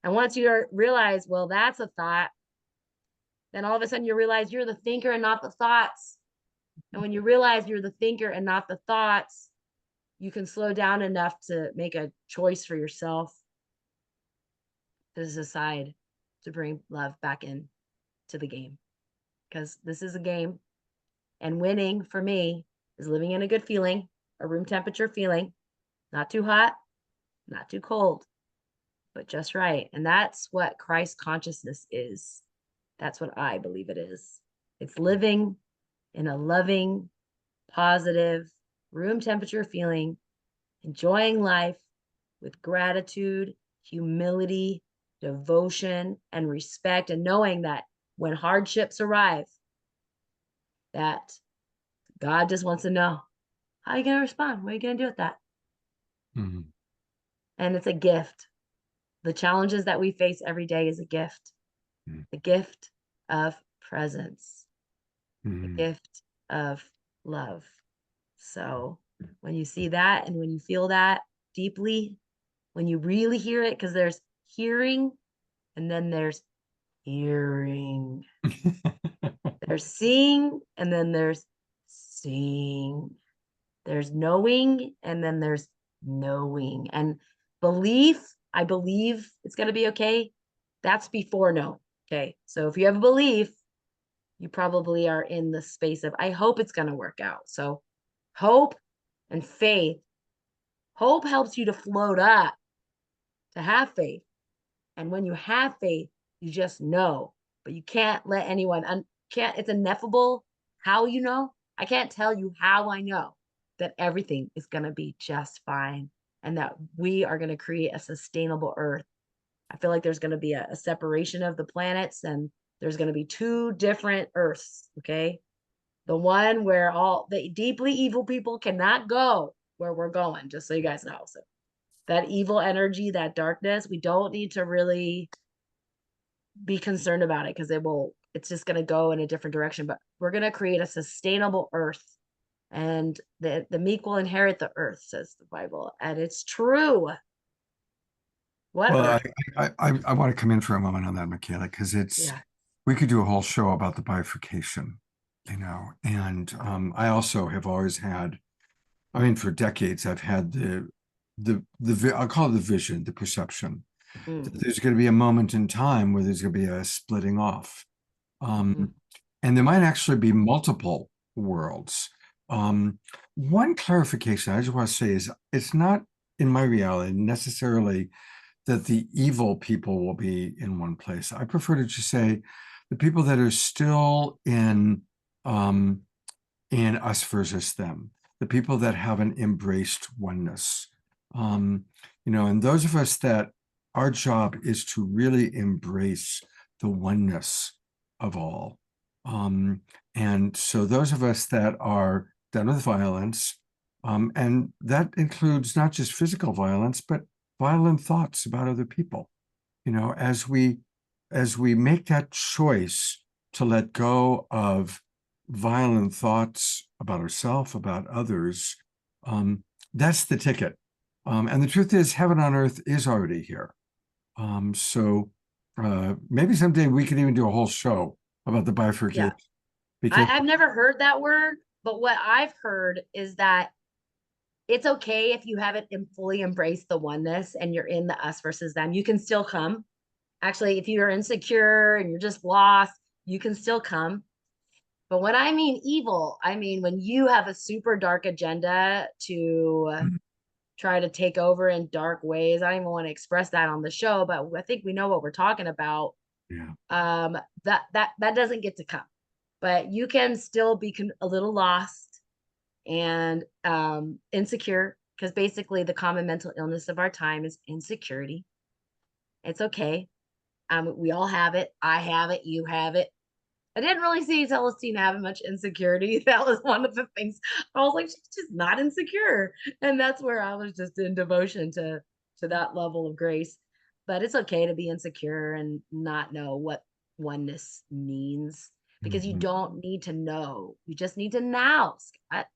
And once you realize, well, that's a thought, then all of a sudden you realize you're the thinker and not the thoughts. And when you realize you're the thinker and not the thoughts, you can slow down enough to make a choice for yourself to decide to bring love back in to the game. Because this is a game, and winning for me is living in a good feeling, a room temperature feeling, not too hot, not too cold, but just right. And that's what Christ consciousness is. That's what I believe it is. It's living in a loving, positive, room temperature feeling, enjoying life with gratitude, humility, devotion, and respect, and knowing that when hardships arrive, that God just wants to know, how are you going to respond? What are you going to do with that? Mm-hmm. And it's a gift. The challenges that we face every day is a gift. Mm-hmm. The gift of presence. Mm-hmm. The gift of love. So when you see that and when you feel that deeply, when you really hear it, because there's hearing and then there's hearing. There's seeing and then there's seeing. There's knowing and then there's knowing. And belief, I believe it's going to be okay. That's before know. Okay. So if you have a belief, you probably are in the space of, I hope it's going to work out. So hope and faith. Hope helps you to float up, to have faith. And when you have faith, you just know, but you can't let anyone, it's ineffable how you know. I can't tell you how I know that everything is going to be just fine and that we are going to create a sustainable earth. I feel like there's going to be a separation of the planets, and there's going to be two different earths. Okay. The one where all the deeply evil people cannot go where we're going, just so you guys know. So that evil energy, that darkness, we don't need to really be concerned about it, because it's just going to go in a different direction. But we're going to create a sustainable earth, and the meek will inherit the earth, says the Bible. And it's true. What Well, earth? I want to come in for a moment on that, Michaelah, because Yeah. we could do a whole show about the bifurcation, and I also have always had, I mean, for decades, I've had I'll call it the vision, the perception, that there's going to be a moment in time where there's going to be a splitting off. And there might actually be multiple worlds. One clarification I just want to say is, it's not in my reality necessarily that the evil people will be in one place. I prefer to just say the people that are still in us versus them, the people that haven't embraced oneness. And those of us that our job is to really embrace the oneness of all. And so those of us that are done with violence, and that includes not just physical violence, but violent thoughts about other people, as we make that choice to let go of violent thoughts about ourselves, about others, that's the ticket. And the truth is, heaven on earth is already here. So maybe someday we can even do a whole show about the bifurcation. Yeah. Because I've never heard that word, but what I've heard is that it's okay if you haven't fully embraced the oneness and you're in the us versus them. You can still come. Actually, if you're insecure and you're just lost, you can still come. But when I mean evil, I mean when you have a super dark agenda to try to take over in dark ways. I don't even want to express that on the show, but I think we know what we're talking about. Yeah. That doesn't get to come, but you can still be a little lost and insecure, because basically the common mental illness of our time is insecurity. It's okay. We all have it. I have it. You have it. I didn't really see Celestine having much insecurity. That was one of the things. I was like, she's just not insecure. And that's where I was just in devotion to that level of grace. But it's okay to be insecure and not know what oneness means, because you don't need to know. You just need to now, Scott.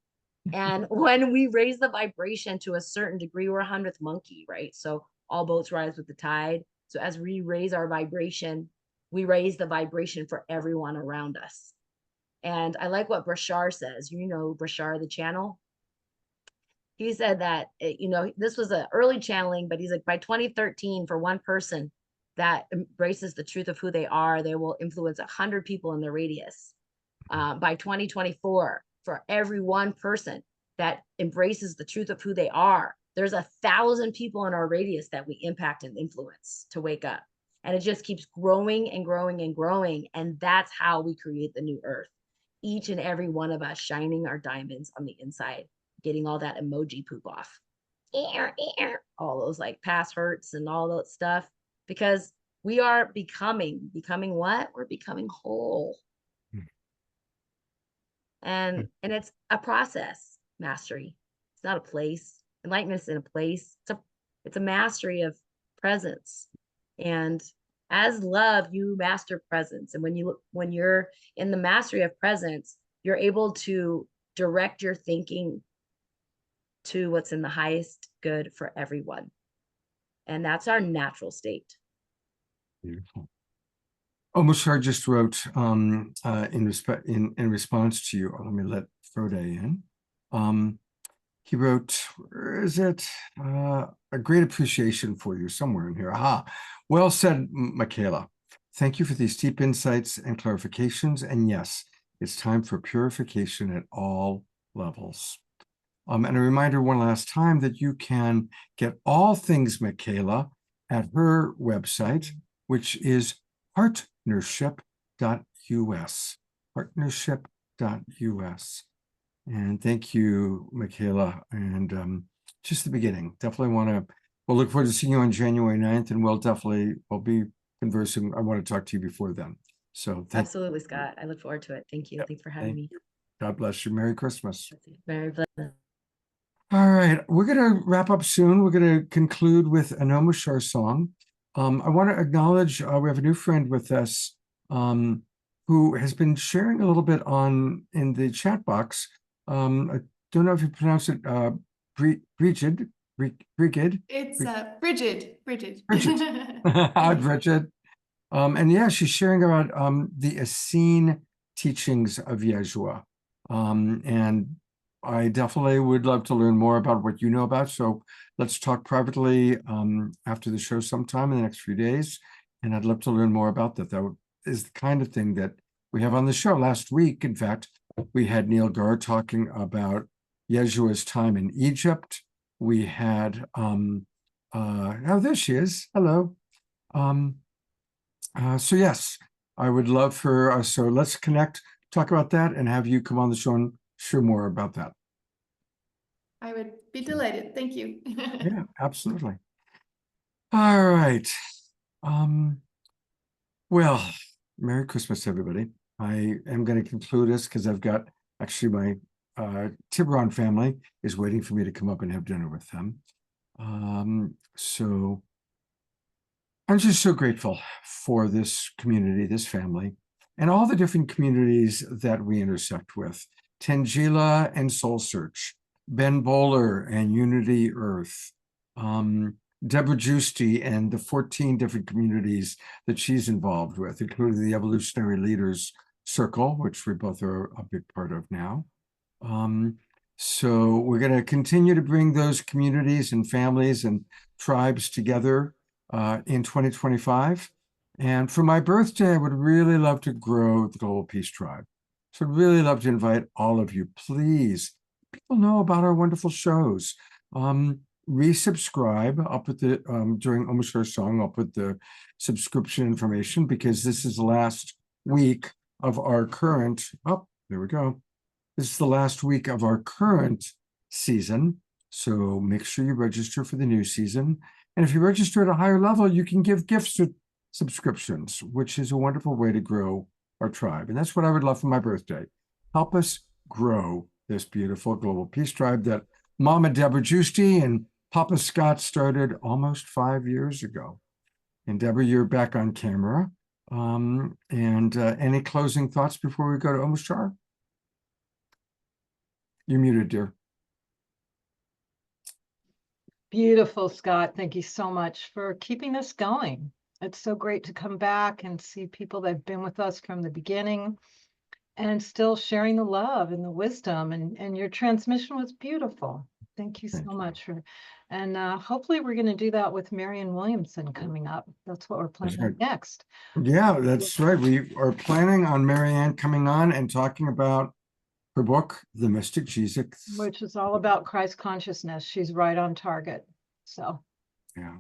And when we raise the vibration to a certain degree, we're a 100th monkey, right? So all boats rise with the tide. So as we raise our vibration, we raise the vibration for everyone around us. And I like what Brashar says. Brashar, the channel. He said that, this was an early channeling, but he's like, by 2013, for one person that embraces the truth of who they are, they will influence 100 people in their radius. By 2024, for every one person that embraces the truth of who they are, there's 1,000 people in our radius that we impact and influence to wake up. And it just keeps growing and growing and growing. And that's how we create the new earth. Each and every one of us shining our diamonds on the inside, getting all that emoji poop off. All those like past hurts and all that stuff. Because we are becoming what? We're becoming whole. And it's a process, mastery. It's not a place. Enlightenment is in a place. It's a mastery of presence. And as love, you master presence. And when you're in the mastery of presence, you're able to direct your thinking to what's in the highest good for everyone. And that's our natural state. Beautiful. Oh, Mushar just wrote in response to you. Let me let Frode in. He wrote, where is it? A great appreciation for you somewhere in here. Aha. Well said, Michaelah. Thank you for these deep insights and clarifications. And yes, it's time for purification at all levels. And a reminder one last time that you can get all things Michaelah at her website, which is partnership.us. Partnership.us. And thank you, Michaelah. And just the beginning. Definitely we'll look forward to seeing you on January 9th, and we'll be conversing. I want to talk to you before then. So Absolutely, Scott. I look forward to it. Thank you. Yep. Thanks for having me. God bless you. Merry Christmas. Merry blessed. All right, we're going to wrap up soon. We're going to conclude with an Omushar song. I want to acknowledge we have a new friend with us who has been sharing a little bit in the chat box. I don't know if you pronounce it Brigid. It's Bridget. Bridget. Hi, Bridget. And yeah, she's sharing about the Essene teachings of Yeshua. And I definitely would love to learn more about what you know about. So let's talk privately after the show sometime in the next few days. And I'd love to learn more about that. That is the kind of thing that we have on the show. Last week, in fact, we had Neil Gar talking about Yeshua's time in Egypt. We had, there she is. Hello. So yes, I would love for us. So let's connect, talk about that, and have you come on the show and share more about that. I would be delighted. Thank you. Yeah, absolutely. All right. Well, Merry Christmas, everybody. I am going to conclude this because I've got actually my Tiburon family is waiting for me to come up and have dinner with them. So I'm just so grateful for this community, this family, and all the different communities that we intersect with. Tangela and Soul Search, Ben Bowler and Unity Earth, Debra Giusti and the 14 different communities that she's involved with, including the Evolutionary Leaders Circle, which we both are a big part of now. So we're going to continue to bring those communities and families and tribes together in 2025. And for my birthday, I would really love to grow the Global Peace Tribe. So I'd really love to invite all of you, please. People know about our wonderful shows. Resubscribe. I'll put the, during Omushar's song, I'll put the subscription information because this is the last week of our current, there we go. This is the last week of our current season. So make sure you register for the new season. And if you register at a higher level, you can give gifts with subscriptions, which is a wonderful way to grow our tribe. And that's what I would love for my birthday. Help us grow this beautiful Global Peace Tribe that Mama Debra Giusti and Papa Scott started almost 5 years ago. And Debra, you're back on camera. Any closing thoughts before we go to Omushar? You're muted, dear. Beautiful, Scott. Thank you so much for keeping this going. It's so great to come back and see people that have been with us from the beginning and still sharing the love and the wisdom, and your transmission was beautiful. Thank you so much for, and hopefully we're going to do that with Marianne Williamson coming up. That's what we're planning next. Yeah, that's right. We are planning on Marianne coming on and talking about her book, The Mystic Jesus, which is all about Christ consciousness. She's right on target. So yeah.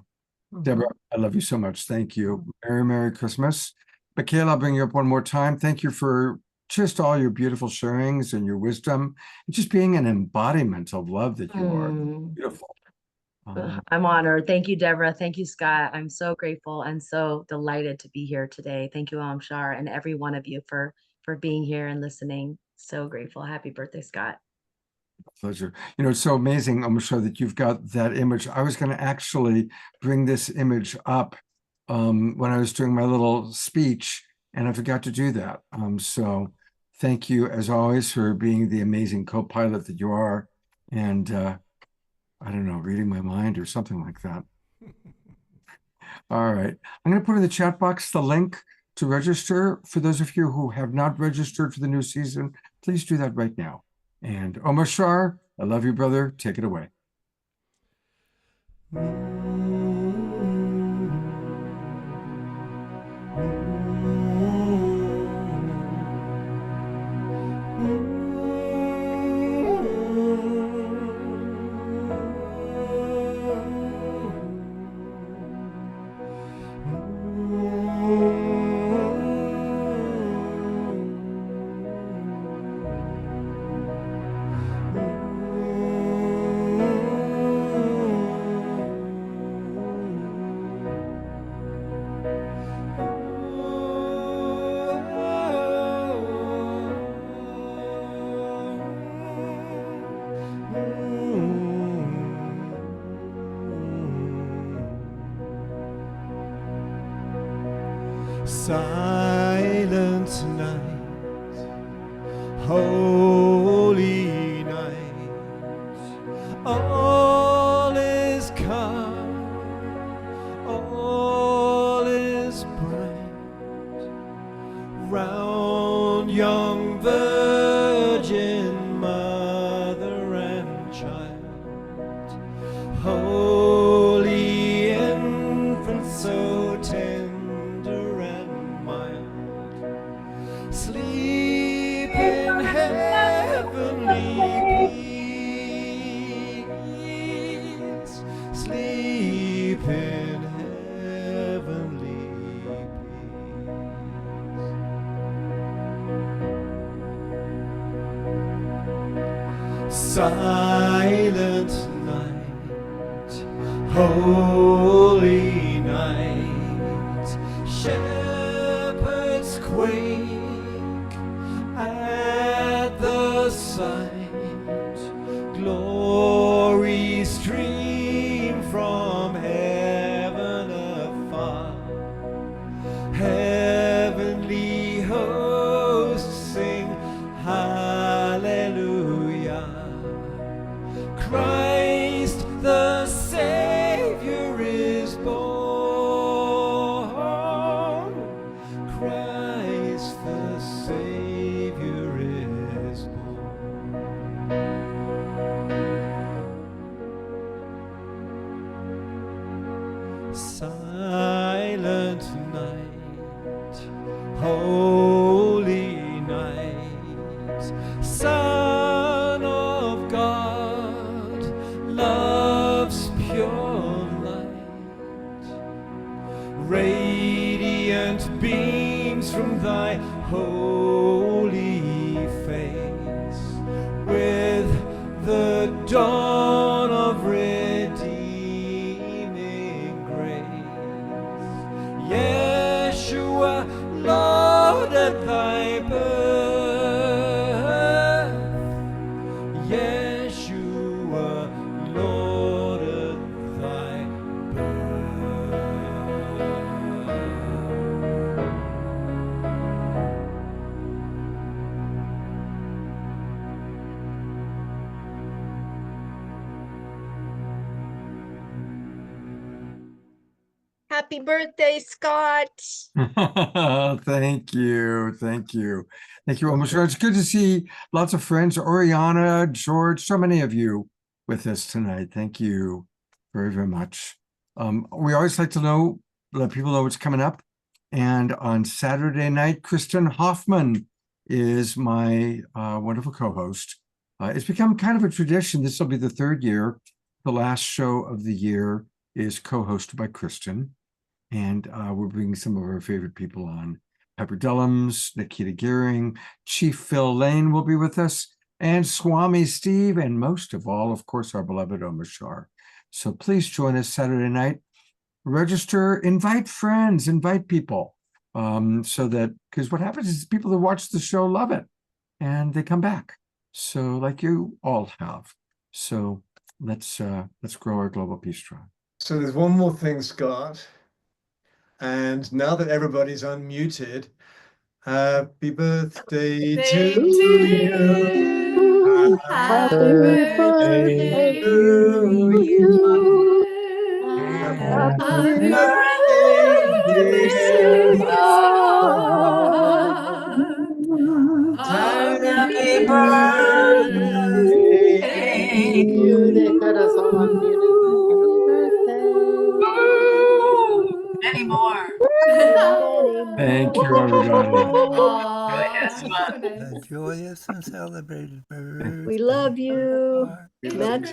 Debra, I love you so much. Thank you. Merry Christmas. Michaelah, I'll bring you up one more time. Thank you for just all your beautiful sharings and your wisdom, and just being an embodiment of love that you are. Beautiful. I'm honored. Thank you, Debra. Thank you, Scott. I'm so grateful and so delighted to be here today. Thank you, Omushar, and every one of you for being here and listening. So grateful. Happy birthday, Scott. Pleasure. You know, it's so amazing, Omushar, that you've got that image. I was going to actually bring this image up when I was doing my little speech, and I forgot to do that. So thank you, as always, for being the amazing co-pilot that you are. And I don't know, reading my mind or something like that. All right. I'm going to put in the chat box the link to register. For those of you who have not registered for the new season, please do that right now. And Omar Shar, I love you, brother. Take it away. Silent night, holy night, all is calm, all is bright, round young virgin mother and child, holy infant so tender and mild, sleep in heavenly peace, sleep in heavenly peace. Silent night, holy night, shepherds quake at the sight, glory stream from heaven afar, heavenly hosts sing hallelujah, Christ the Savior is born, Christ the Savior is born. Silent night, holy night, Son of God, love's pure light, radiant beams from thy holy face, with the dawn of redeeming grace. Yeshua, Lord, at thy birth, Yeshua, Lord, at thy Happy birthday, Scott. Thank you. Thank you. Thank you, Omar Shar. It's good to see lots of friends, Oriana, George, so many of you with us tonight. Thank you very, very much. We always like to let people know what's coming up. And on Saturday night, Kristen Hoffman is my wonderful co-host. It's become kind of a tradition. This will be the third year. The last show of the year is co-hosted by Kristen. And we're bringing some of our favorite people on. Pepper Dellums, Nikita Gearing, Chief Phil Lane will be with us, and Swami Steve, and most of all, of course, our beloved Omar Shar. So please join us Saturday night. Register, invite friends, invite people. So that, because what happens is people that watch the show love it and they come back. So like you all have. So let's grow our global peace tribe. So there's one more thing, Scott. And now that everybody's unmuted, happy birthday to you. Happy birthday birthday to to you. Happy Happy birthday Many more. Thank you, everybody. Yes, A joyous and celebrated birthday. We love you. That's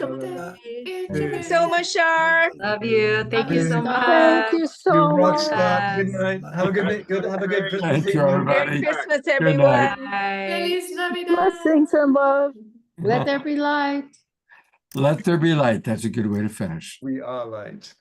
so much, Shar. Love you. Thank you so much. Thank you You so rock, much. Scott. Good Yes. night. Have a good night. Have a good Christmas Thank you, evening. everybody. Merry Christmas, Good everyone. night. Bye. Feliz Navidad. Blessings and love. Let there be light. Let there be light. That's a good way to finish. We are light.